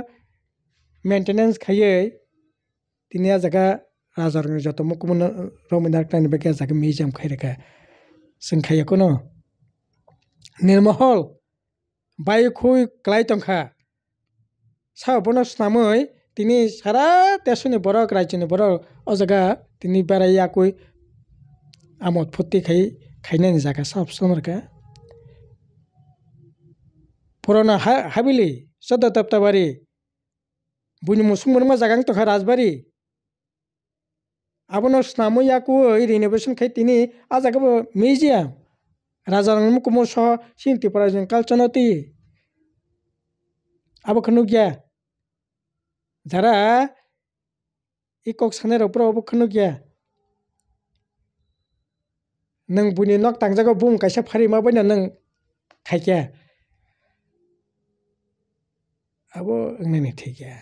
মেইনটেনেন্স খাইয়ে তিনি জায়গা রাজারংনি যত মুকুমন রমিনার ক্লাইনি বেগে জায়গা মিউজিয়াম খাই রেখা जों খাইয়া কোনো নির্মহল বাই খুই ক্লাই তংখা সাবন স্নামই তিনি সারা দেশনি বড় রাজ্যনি বড় ও জায়গা তিনি বেড়াইয়া কই আমোদ ফুর্তি খাইনানি জায়গা সব সমরকা পুরনো হাবিলি সদ্য তপ্তাবাড়ি বুনি মুসুং মরমা জাগাং তখা রাজবাড়ি abono snamo yaku renovation khai tini ajagabo museum rajarang mukumo so sinti parajan kalchanati abo khnugya jara ikok saner opro abo khnugya nang buni nok tangjago bung kaisa phari ma baina nang khaikya abo nani thikya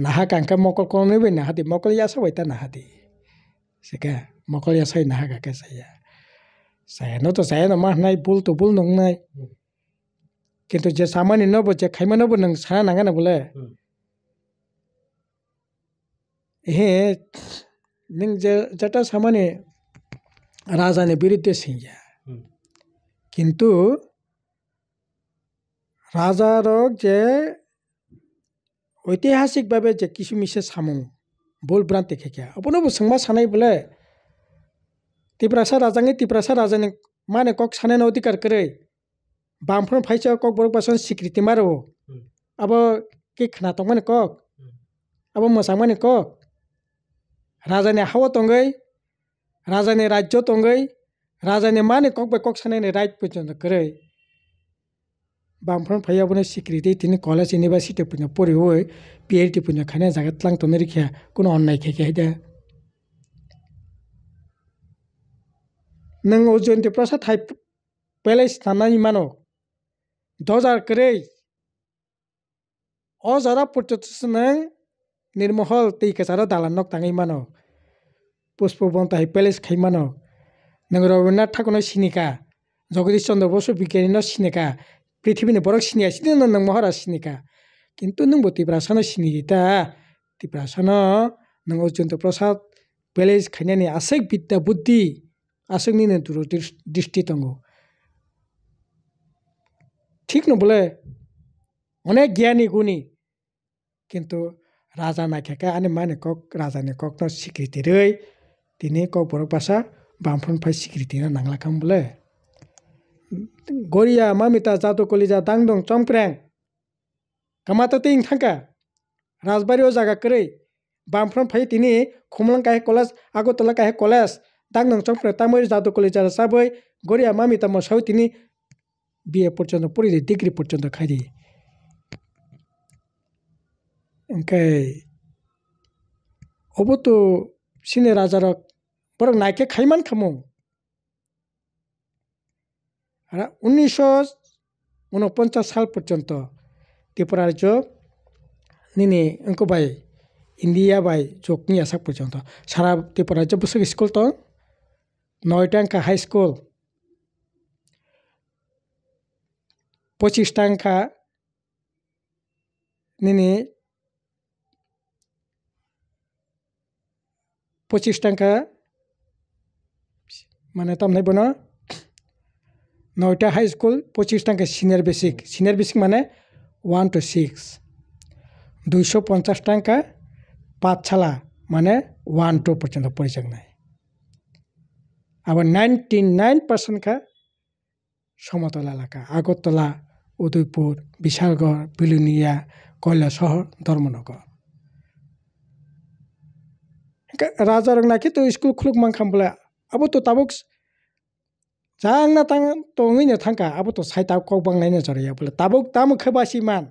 naha kangka mokol kolne bai nahadi mokol yasa baita nahadi sika mokol yasai naha ka saya no to saya no mah nai bul to bul nong nai kintu je samani no bo je khaima no bo nang sana nanga na bole he ning je jata samani raja ni biruddhe singya kintu raja rok je ঐতিহাসিক ভাবে যে কিছু মিছে সামু ভুল ভ্রান্তি খেকিয়া আপনি বুঝংমা সানাই বলে তিপ্রাসা রাজানি মানে কক সানাই অধিকার করে বামফ্রন ফাইসা কক বড় বাসন স্বীকৃতি মারো আবো কি খানা তং মানে কক আবো মোসাং মানে কক রাজানি হাওয়া তঙ্গই রাজানি রাজ্য তঙ্গই রাজানি মানে কক বে কক সানাই রাইট পর্যন্ত করে বামফ্রন ফাইয়া বনে স্বীকৃতি তিনি কলেজ ইউনিভার্সিটি পুনা পড়ি হই PhD পুনা খানে জায়গা তলাং তনে রেখিয়া কোনো অন্যায় খেকে হেদা নং Ujjainti Prasad হাই প্যালেস থানানি মানো 2000 করে ও যারা পর্যটক নং নির্মহল তেইকা যারা দালান নক তাঙাই মানো পুষ্পবন তাই প্যালেস খাই মানো নং রবীন্দ্রনাথ ঠাকুর সিনিকা জগদীশ চন্দ্র বসু বিজ্ঞানী সিনিকা পৃথিবীনি বড় সিনিয়া সিনি নং মহারাজ সিনিকা কিন্তু নং তিপ্রাসানো সিনিতা তিপ্রাসানো নং Ujjainti Prasad প্যালেস খাইনানি আশেক বিদ্যা বুদ্ধি আশেক নিনে দৃষ্টি তঙ্গ ঠিক ন বলে অনেক জ্ঞানী গুণী কিন্তু রাজা নাইখাকা আনে মানে কক রাজানি কক ন স্বীকৃতি রই তিনি কক বড় ভাষা বামফ্রন ফাই স্বীকৃতি না নাংলাকাম বলে গরিয়া মামিতা জাদু কলিজা দাংদং চমক্রেং Kamata ting thangka Rajbari o jaga kere bamfram phai tini khumlang kai college Agotala kai college tak nang chongpre tamoi jadu college ar saboi goria mami tamo sau tini BA পর্যন্ত পড়ি degree পর্যন্ত খাইরি ওকে অবতো সিনে রাজারক বরং নাইকে খাইমান খামো আর 1949 সাল পর্যন্ত ত্রিপুরা রাজ্য নিনে অঙ্ক বাই ইন্ডিয়া বাই জকনি আসাক পর্যন্ত সারা ত্রিপুরা রাজ্য বসে স্কুল তো 9টা অঙ্কা হাই স্কুল 25 টাকা নিনে 25 টাকা মানে তাম নাই বনা 9টা হাই স্কুল 25 টাকা সিনিয়র বেসিক মানে 1 to 6 250 টাকা পাঠশালা মানে 1 to পর্যন্ত পরিচয় নাই আবার 99% কা সমতল এলাকা আগরতলা উদয়পুর বিশালগড় বিলুনিয়া কৈলাসহর ধর্মনগর রাজারং নাকি তো স্কুল খুলুক মাংখাম বলে আবো তো তাবুক যাং না তাং তো ngैनो थांका আবো তো সাইতা কক বাংনাইनो জরিয়া বলে তাবুক তাম খবাসি মান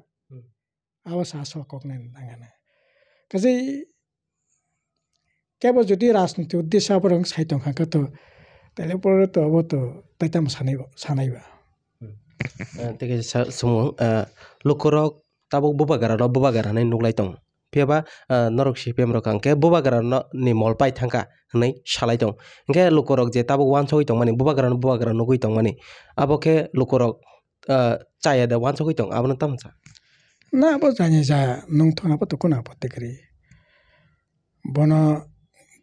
আবো সাস কক নাইनो थांगाना কাজে কেবল যদি রাজনীতি উদ্দেশ্য আবরং সাইতং খাকা তো তাহলে পরে তো আবো তো তাইতাম সানাইবা tege sumung lukorok tabuk bubagara nai nuglai tong piaba norok si pem rok angke bubagara no ni molpai thangka nei salai tong engke lukorok je tabuk wan soi tong mani bubagara nugui tong mani aboke lukorok chaya da wan soi tong abon tamsa না abo জানি যা নং থং abo তো কোন আপত্তি করি বন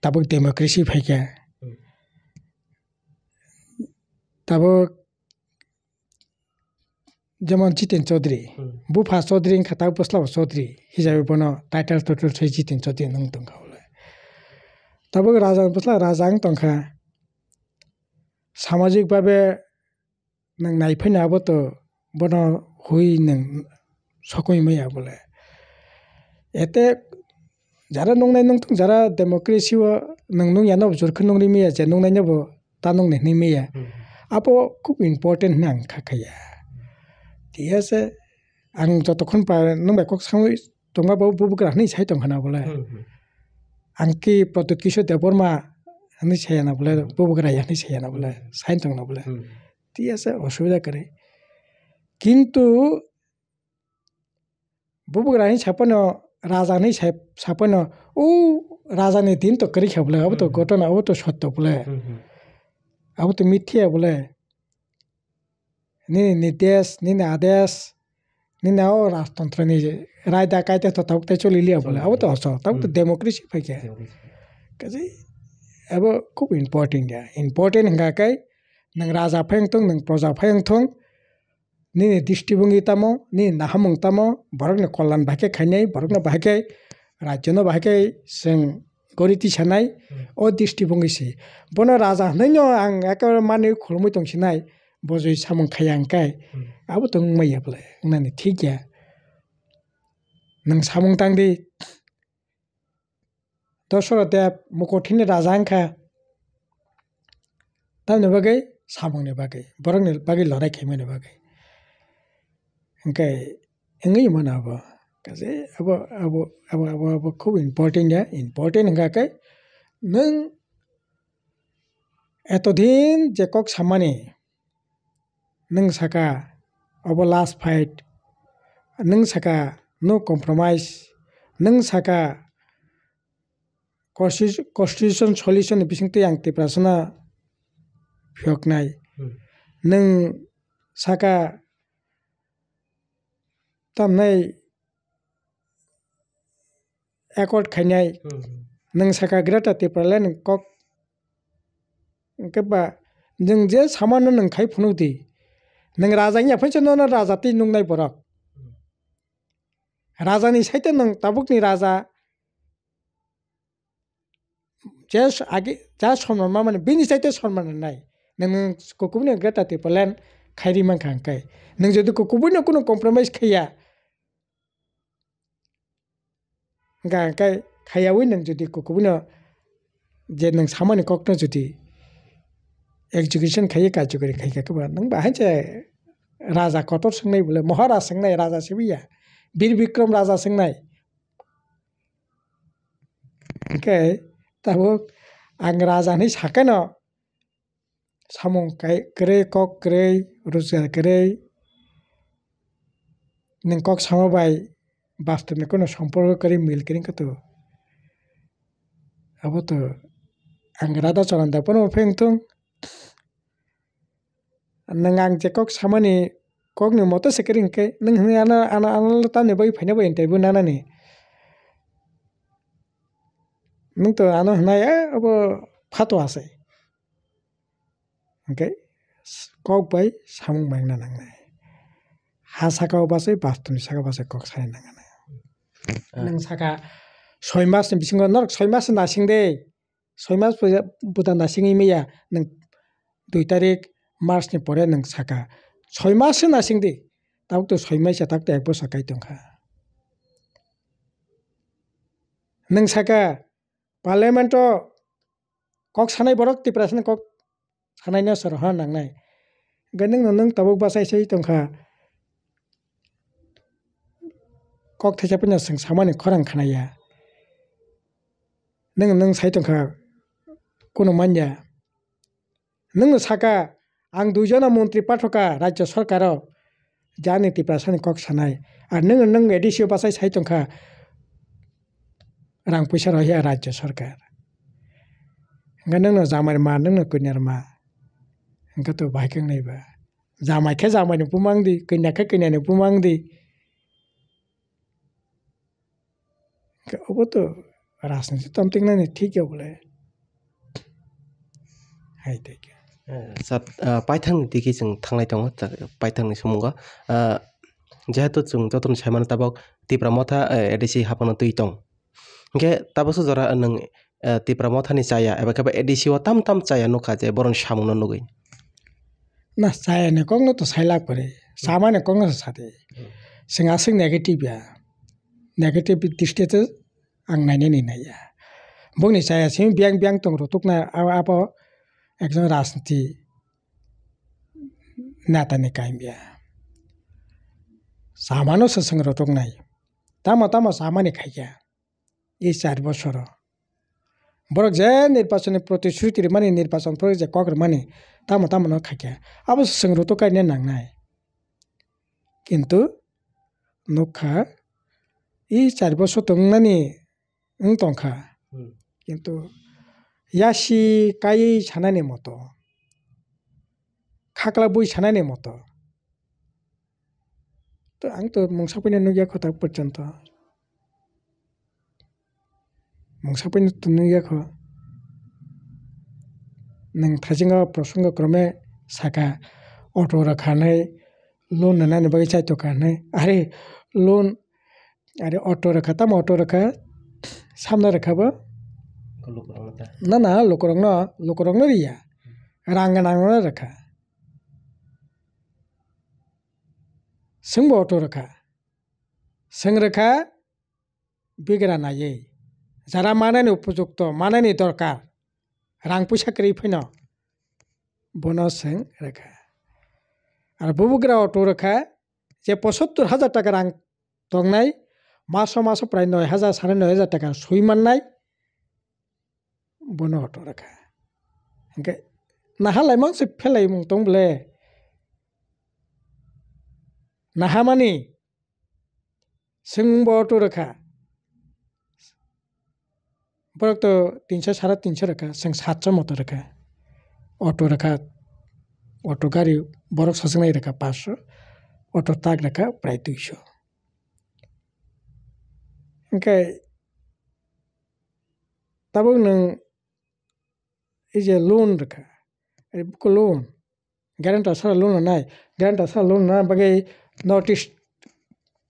tabuk democracy ফাইকা tabuk যেমন জিতেন চৌধুরী বুফা চৌধুরী খাতা বসলাম চৌধুরী হিসাবে বন টাইটেল টোটাল সেই জিতেন চৌধুরী নং তংখা বলে তারপর রাজা বসলা রাজা তংখা সামাজিকভাবে নং নাইফাইনো আবো তো বন হুই নং সকই মাইয়া বলে এতে যারা নংনাই নংথং যারা ডেমোক্রেসিও নং নং ইয়ানো জরখ নংনি মিয়া যে নংনাই নবো তা নং নেনি মিয়া আবো খুব ইম্পর্টেন্ট নাং খাখায়া ঠিক আছে আং যতক্ষণ পারে নং বেকক সামই তোমা বুবুগ্রা হনি সাই তংখানা বলে আংকি প্রদ্যুৎ কিশোর দেববর্মা হনি সাইয়ানা বলে বুবুগ্রা হনি সাইয়ানা বলে সাইন তংনা বলে ঠিক আছে অসুবিধা করে কিন্তু বুবুগ্রা হনি সাপানো রাজা হনি সাপানো ও রাজানি দিন তো করি খা বলে আবো তো ঘটনা আবো তো সত্য বলে আবো তো মিথ্যা বলে ni নির্দেশ ni আদেশ ni নাও রাজতন্ত্র ni রায় ডাকাইতে তো তাও তাই চলিলিয়া বলে আবো তো হস তাও তো ডেমোক্রেসি ফাইকে কাজে আবো খুব ইম্পর্টেন্ট হাঙ্গাকাই নং রাজা ফাইং থং নং প্রজা ফাইং থং ni দৃষ্টিভঙ্গি তামো ni নাহামং তামো বরকনে কল্যাণ ভাইকে খাইনাই বরকনে ভাইকে রাজ্যনো ভাইকে जों গরিতি সানাই ও দৃষ্টিভঙ্গিসি বন রাজা হনাইনো আং একেবারে মানে খুলমই দংसिनाय বজই সামং খায়াংকাই আবো তো মাইয়া বলে নানি ঠিক গিয়া নং সামং তাংদি দশরথ দেব মুকটিনি রাজা আংখা তামনি বাগै সামংনি বাগै বরংনি বাগै লড়াই খাইমানি বাগै ओंखाय एंगै मानाबो काजे अब खूब इम्पोर्टेंट हंगाकाय नों एतदिन जे कक सामानि नों साका अब लास्ट फाइट नों साका नो कम्प्रोमाइज नों साका कन्स्टिट्यूशन सल्यूशन बिसिंगते आं तिप्रासना फियकनाय नों साका तामनाय एकर्ड खायनाय नों साका ग्रेटा तिप्रालेन कक केबा जों जे सामानो नों खाय फुनुदि नों राजानि आफायसो न राजाति नुंनाय बरक राजानि साइते नों ताबुकनि राजा जे आगे जा सनमान माने बिनि साइते सनमान नाय नों कोकुबनि ग्रेटा तिप्रालेन खायरि मानखांकाय नों जदि कोकुबनि कोनो कम्प्रोमाइज खैया Kai khayawi nang jodi kokubino je nang samani kokno jodi execution khaye ka jogori khaika ka nang ba hanche raja kotor sangnai bole maharaj sangnai raja sibiya bir bikram raja sangnai okay tabo ang raja ni sakano samung kai krei kok krei rozgar krei nang kok samabai bastone kono সম্পর্ক kari mil kering kato abo to ang rada chalanda pono phengtung nangang je kok samani kok ni moto sekering ke nang ana ta ne bai phane bai entai bu nana ni nung to ano hnai abo phato ase okay kok bai samung bang na nang nai ha saka basai bastoni saka basai kok sai nang nang saka 6 mas ni bisingo nor 6 mas na singde 6 mas buta na singi meya nang 2 tarik March ni pore nang saka 6 mas na singde tabuk to 6 mas tak to 1 bosor kai tongkha nang saka parliament to kok sanai borok ti prasan kok sanai na sor ha nang nai ganeng nang tabuk basai sei tongkha kok thaisa panya sing samani khorang khanaya nang sai tongkha kono manya nang saka ang dujona mantri pathoka rajya sarkar jani ti prasani kok sanai ar nang edisio basai sai tongkha rang puisa rohya rajya sarkar ganeng jamai ma nang kunyar ma angka to baikang nei ba jamai khe jamai ni pumang di kunya khe kunya ni pumang di obo to राजनीति तमतिंग ना ठीक है बोले हाय ठीक है सात पाइथांग दिखि जों थांनाय दङ पाइथांनि समाव जेहेतु जों जतन सायमान ताबक तिप्रा मथा एडिसि हापन तुइ दं के ताबसो जरा नों तिप्रा मथानि चाया एबा के एडिसि वा ताम ताम चाया नखा जे बरन सामुन नुगै ना चाया ने कंगनो तो साइला करे सामाने कंगनो साथे सिंगा सिंग नेगेटिव दृष्टि तो ang naine ni naya bongni saya sim biang tong rotukna apa ekjon rajniti nata ni kaimbia samano sasang rotok nai tama samani khaikya ei 4 বছর borok je nirbachoni protishuti mani nirbachon pro je kokr mani tama no khaikya abo sasang rotokai ne nangnai kintu nokha ei 4 বছর tongnani tongkha kintu yashi kai sanani moto khakla bui sanani moto to ang to mungsapini nugya khota porjonto mungsapini to nugya kho nang thajinga prasanga krome saka auto rakhanai loan nani bagi chai to kanai are loan are auto rakha tam auto rakha samna rakhaba na lokorong riya ranganang rakha singbo auto rakha sing rakha bigra naye jara manani upojukto manani dorkar rang puisa kri phaino bono sing rakha ar bubugra auto rakha je ৭৫,০০০ টাকা rang tongnai maso prai ৯,০০০ ৯,৫০০ টাকা sui mannai bono auto rakha engke nahalai mang se phelai mung tong bole nahamani singbo auto rakha borok to 300 350 rakha sing 700 moto rakha auto gari borok sasangnai rakha 500 auto tag rakha prai 200 okay tabuk nang ije loan rakha buku loan guarantor sara loan nai guarantor sara loan na bagai notice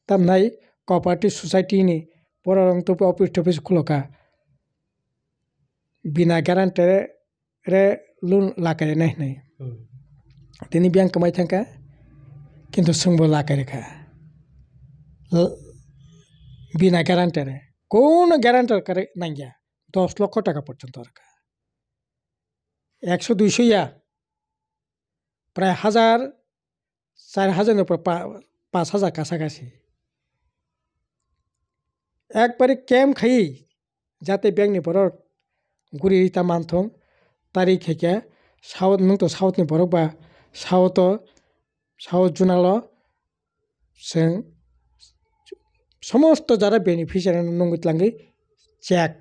tam nai cooperative society ni porong to office khuloka bina guarantor re loan lakare nai tini bank kamai thangka kintu sungbo lakare kha bina guarantor কোনো guarantor করে নাই গিয়া 10 লক্ষ টাকা পর্যন্ত রাখা 100-200 ইয়া প্রায় 4,000 উপর 5,000 কাছাকাছি একবারে ক্যাম্প খাই যাতে ব্যাংকনি বরক গুড়ি ইতা মানথং তারিখ খেকে সাউথ नों तो साउथनि बरक बा साउथ जुनाल जों समस्त যারা बेनिफिशियारि नंगुतलांगै চেক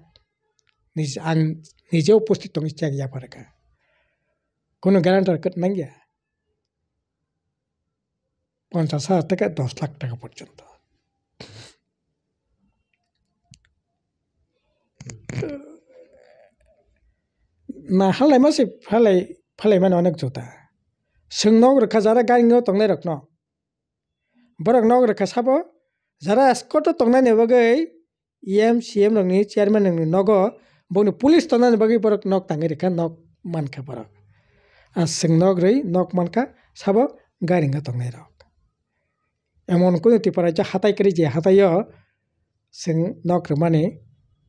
आं নিজে উপস্থিত दं চেक यापारका কোনো গ্যারান্টার নাই গিয়া 50,000 থেকে 10 লাখ টাকা পর্যন্ত না হালাই মাসে ফালাই মানে অনেক জোতা सोंनाव रोखा যারা গাড়িও তংনাই রকন বরক নগ रोखा সাবো যারা এসকট তংনাই বাগै ইএম সিএম রংনি চেয়ারম্যান রংनि নগ বনি পুলিশ তংনাই বাগै বরক নক তাङै रोखा नक मानखा बरक আর सोंनाव रై नक मानखा সাবো গাড়িও তংনাই রক এমন কোন ত্রিপুরা যে হাতাই করি যে হাতাইও जों नक মানে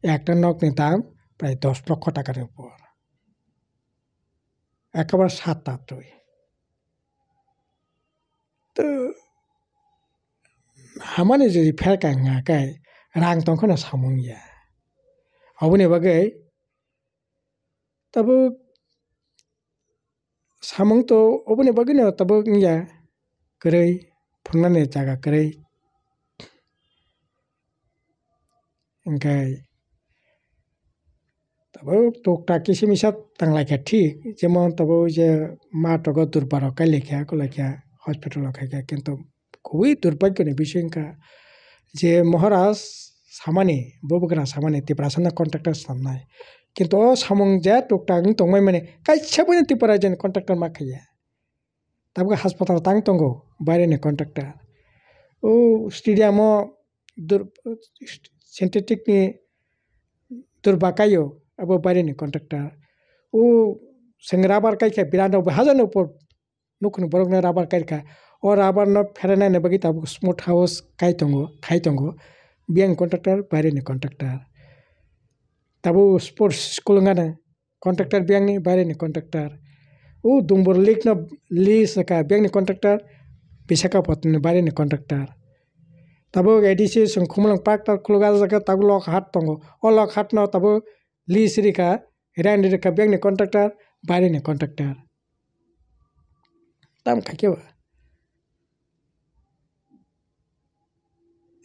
একটা নকনি দাম প্রায় 10 লক্ষ টাকার উপর একেবারে 7-8 তো হামানে যদি ফেরকা ngakai rang tongkhona samungya oboni bagai tabo samung to oboni bagai no tabo ngya korei phungnane jaga korei engkai tabo tokta kisimisa tanglai ঠিক যেমন tabo je ma togo durbaro kailekha kolekha hospital khaikha কিন্তু খুবই দুর্ভাগ্যজনক বিষয় যে মহারাজ সামানি ববগ্রা সামানি ত্রিপুরাসানা contractor সামনায় কিন্তু সামং যে টুকটাক তংমাই মানে কাইছাবইনি ত্রিপুরা যেন কন্ট্রাক্টর মাখাইয়া তাবো হাসপাতাল তাং তঙ্গো বাইরেনি কন্ট্রাক্টর ও স্টেডিয়ামও সিনথেটিকনি দুর্বাকাইও আবো বাইরেনি কন্ট্রাক্টর ও जों राबार काइखा बिराद हाजारनि উপর नुखुन बरकनो राबार काइखा और राबार न फेरानायनि बागै ताबो स्मुथ हाउस खाइ दंगो बियां कन्ट्राक्टर बायरेनि कन्ट्राक्टर ताबो स्पोर्ट्स स्कुल गाना कन्ट्राक्टर बियांनि बायरेनि कन्ट्राक्टर उ दुंबर लेक न लिसका बियांनि कन्ट्राक्टर विशाखापत्तनमनि बायरेनि कन्ट्राक्टर ताबो एडिसि जों खुमलां पार्क ता खुलगा जागा ताबो लक हाट दंगो अ लक हाट न ताबो लिसरिका हेरान्डिरिका बियांनि कन्ट्राक्टर बायरेनि कन्ट्राक्टर ताम खाकेवा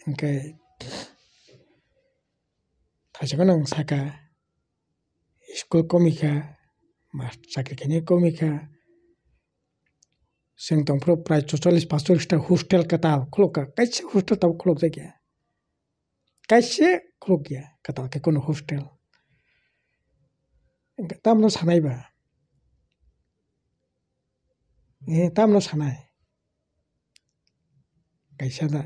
engkai thaisago nang saka school komika sakri khaini komika जों तंफ्रो प्राय 44-45 टा हस्टेल कताल खुलका कैसे हस्टेल तब खुलक जायगा कैसे खुलक गया कताल के कोनो हस्टेल तामनो सानायबा तामनो सानाय कैसा दा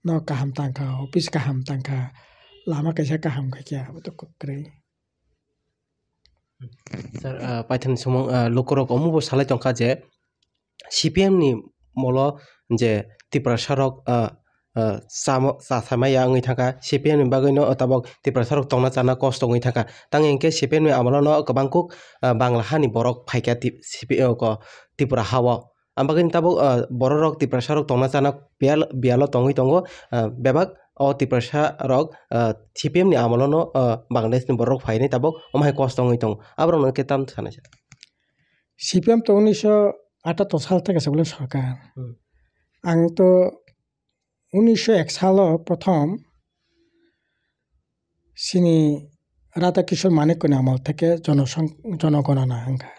no kaham tangka office kaham tangka lama kaisa kaham khakia to kokre sir paithan sumong lokorok omubo salai tongkha je CPM ni molo je Tripura sarok samaya ngui thaka CPM ni bagoi no tabok Tripura sarok tongna chana kosto ngui thaka tang engke CPM ni amalo no kabangkuk bangla hani borok phaika CPM ko Tripura hawa ambagin tabok borok Tripura sarok tongna chana bialo tongui tongo bebak o Tripura sarok CPM ni amalo no Bangladesh ni borok phaini tabok omhai kosto ngui tong abro no ketam sanase CPM to 1978 সাল থেকে বলে সরকার আং তো 1901 সালে প্রথম সিনি রাধাকিশোর মানিক্যনি আমল থেকে জনগণনা আঙ্কা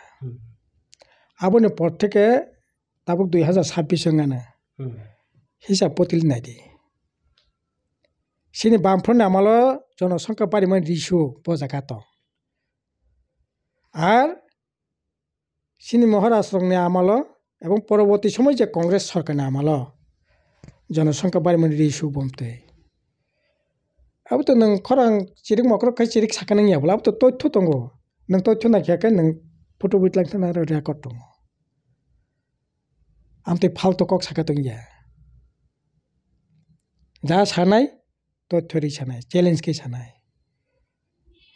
আবনি পর থেকে তাবুক 2026 গানা হিসাব পতিল নাই দি সিনি বামফ্রন্ট আমল জনসংখ্যা পারিমাণ রিসু বজাকাত আর সিনি মহারাষ্ট্রনি আমল এবং পরবর্তী সময় যে কংগ্রেস সরকারনি আমল জনসংখ্যা বাড়িমান রিসু বমতে আবো তো নং খরাং চিরিক মকরক খাই চিরিক সাকানাং ইয়াবলা আবো তো তথ্য দङ নং তথ্য নাখিয়াকে নং ফটো বিটলাंथाना रेकर्ड दङ आमते फालतु कक साका दङ या जा सानाय তথ্যরি সানাই চ্যালেঞ্জ কে সানাই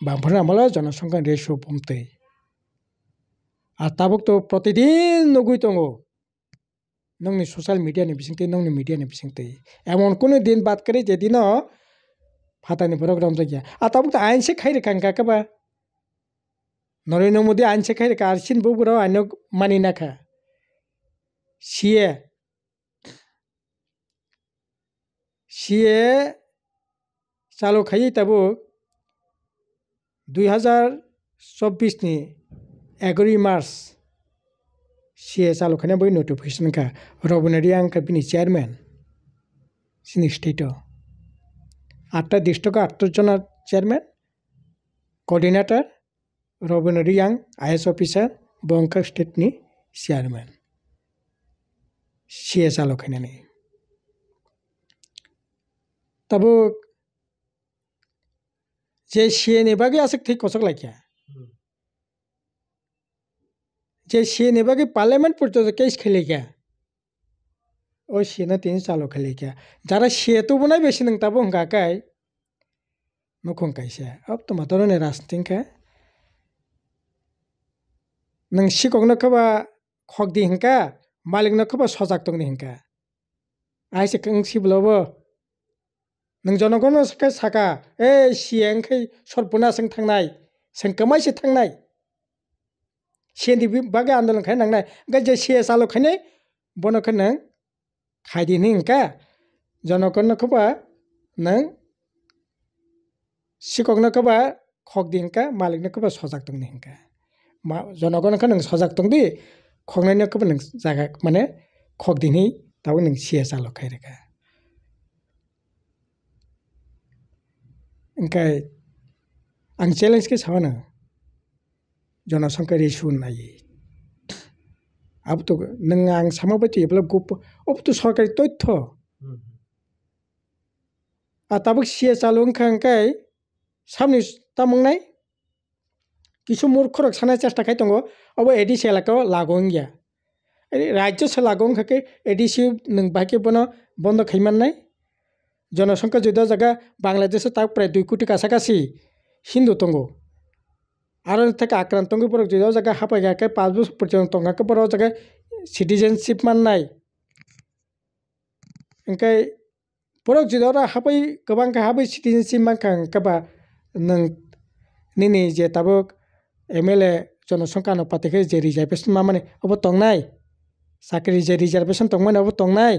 বামফোরা আমলা জনসংখ্যা রেশিও বুমতে আর তাবক তো প্রতিদিন নগুই দङो नोंनि ससियेल मिडियानि बिथिंते नोंनि मिडियानि बिथिंते एमन कोनो दिन बात करे जेदिनो फातानि प्रोग्राम जागिया आ ताबक तो आइन से खाइरे कांका कबा नरेन्द्र मोदी आइन से खाइरे का आरसिन बुबुरा आइनो मानि नाखा सीए चालू खाइ ताबो 2024 नि 11 मार्च सीए चालू खाने बै नोटिफिकेशन का रबनारि आंका बिनि चेयरमैन सिनि स्टेट 8टा डिस्ट्रिक्ट 8 जना चेयरमैन कोऑर्डिनेटर रबनारि आं आईएएस ऑफिसर बंका स्टेट नि चेयरमैन सीए चालू खाने ने तब जे सीए ने बागे आसक्ति कसक लाइया जे सीए ने बागे पार्लियामेंट पर्यन्त केस खेले क्या ओ सीए ना तीन चालू खेले क्या जरा सीए तो बनाई बेसी नंग तब उनका काय नुखों कैसे अब तो मतों ने रास्ते का नंग सिकों न कबा खग दी हिंका मालिक न कबा सजाक तो नहीं हिंका ऐसे कंग सिबलोबो नंग जनों न सके सका ए सीए के सरपुना संग थंगनाई संग कमाई से थंगनाई सीएनि बागे आंदोलन खाय नांनाय गजे सीए चालू खाने बनो खन खायदि हिंका जनकन खबा नंग सिकक न कबा खग दी हिंका मालिक न कबा सजाक दं हिंका मा जनकन खन सजाक दं दि खगनाय न कबा नंग जागा माने खग दिनि ताव नंग सीए चालू खायरेका इनकाय आं चैलेंज के सावना जनसंख्या रेशियो नाये अब तो नंग आं सामाबायदि एब्ला गुप अब तो सरकारी तथ्य आ ताबक सीए चालू खांकाय सामनि तामंनाय किछु मूर्खरक सानाय चेष्टा खाय दङ अब एडिसि एलाकायाव लागों गया राज्य से लागों खाके एडिसि नों बाके बनो बन्द खायमाननाय जनसंख्या जुदा जगह बांग्लादेश ताक प्राय 2 कोटी कासाकासि हिंदू दङ आरो तक आक्रांत दङ पर जुदा जगह हापा गाके 5 बोसोर पर्यन्त दङाके पर जगह सिटिजेनशिप माननाय ओंखाय पर जुदा हापै गोबां का हाबै सिटिजेनशिप मानखां कबा नों निनि जे ताबक एमएलए जनसंख्या अनुपातिके जे रिजार्वेशन मा माने अब दंनाय साख्रि जे रिजार्वेशन दंमोन अब दंनाय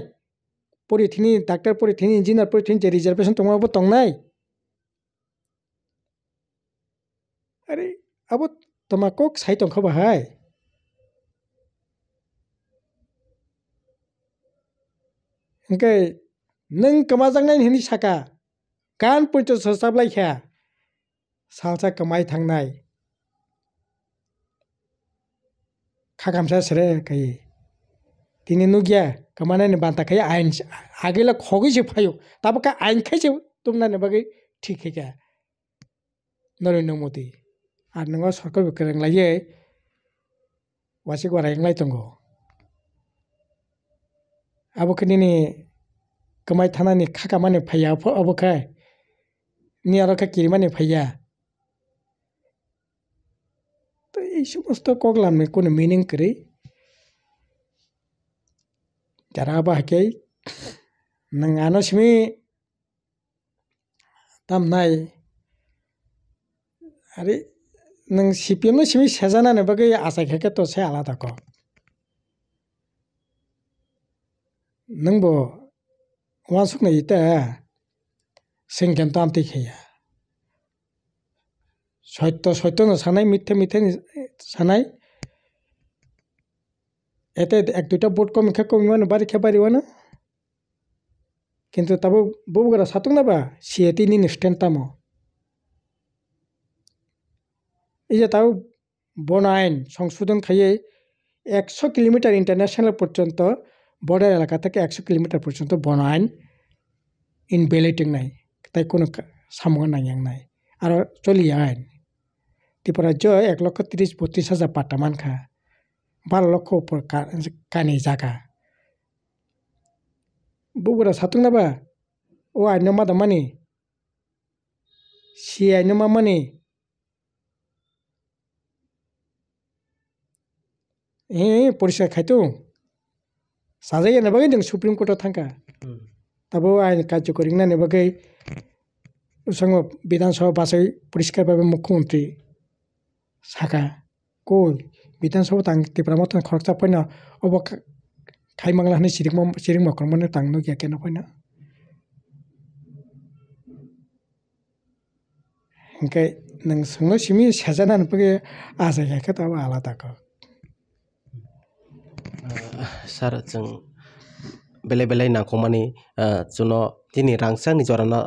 परिथिनि डाक्टर परिथिनि इन्जिनियार परिथिनि जे रिजार्वेशन दंमोन अब दंनाय अरे अब तमाको साइ दंखा बाहाय ओंखाय नों कमाजांनाय हिनि साका गान पइन्ट ससाबलायखा सालसा कमाय थांनाय खागामसा सरे कय दिनै नुगिया कमानाय बान्ताखाय आइन आगेला खगैसे फायो ताबका आइन खायसे तुमनाने बागै ठीक है क्या नरेन्द्र मोदी आर नोंङो सरकार बिकरंलाये वासे गरायंलाय दंगो आबोखनिनि कमाय थानानि खाकामाने फाया अबखाय नियारका किरिमाने फाया तो এই সমস্ত কগলাম में কোনো मीनिंग करे जरा बाहाय नों आनसमी तामनाय अरे नों सीपीएम सिमी सेजानाने बागै आसायखायखा तो से आलादा को नोंबो वासुकना इता सेंकेन तामते खैया सत्य न सानाय मिथ्या मिथ्या सानाय एते एक दुटा बोट कम कमिवानो बारि खेबारिवानो किन्तु ताबो बुबुगरा सातुंनाबा सीएटी नि स्टैंड तामो इजे ताव बन आईन संशोधन खाइए 100 किलोमीटर इंटरनेशनल पर्यन्त बॉर्डर एलाका থেকে 100 किलोमीटर पर्यन्त बन आईन इन बेलेटिंग नाय ताई कोनो सामगा नायां नाय आरो चलिया आईन त्रिपुरा जो 1,30,32,000 पाटा मानखा 12 लक्ष ऊपर कानी जागा बुबुरा सातुंनाबा ओ आईन मादा मानि CI no mamani পরিষ্কার খাইতো সাজাই না বাকি जों সুপ্রিম কোর্টआव থাকা তাবো আইন কার্যকরী না বাকি সঙ্গে বিধানসভা বাসাই পরিষ্কারভাবে মুখ্যমন্ত্রী সাকা কই বিধানসভা তাংতে প্রামতন খরচা পাইনা অব খাইমাংলা হনে সিরিং মকরমনে তাংনো গিয়া কেন পাইনা ओंखाय नों सोंनो सिमि सेजानानै फैयो आजायनायखौ दाबो आलादाखौ सार जों बेले बेले नांगौमानि जुनो दिनै रांसांनि जराना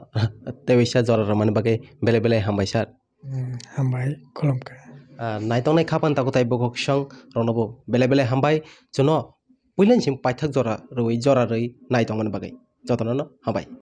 तेवैसा जरा माने बागै बेले बेले हामबाय सार हामबाय खुलुमखो नायतंनाय खापान ताको ताय बगक सं रनबो बेले बेले हामबाय जुनो पुइलेनसिम पाइथाक जरा रई नायतंमोन बागै जतननो हामबाय।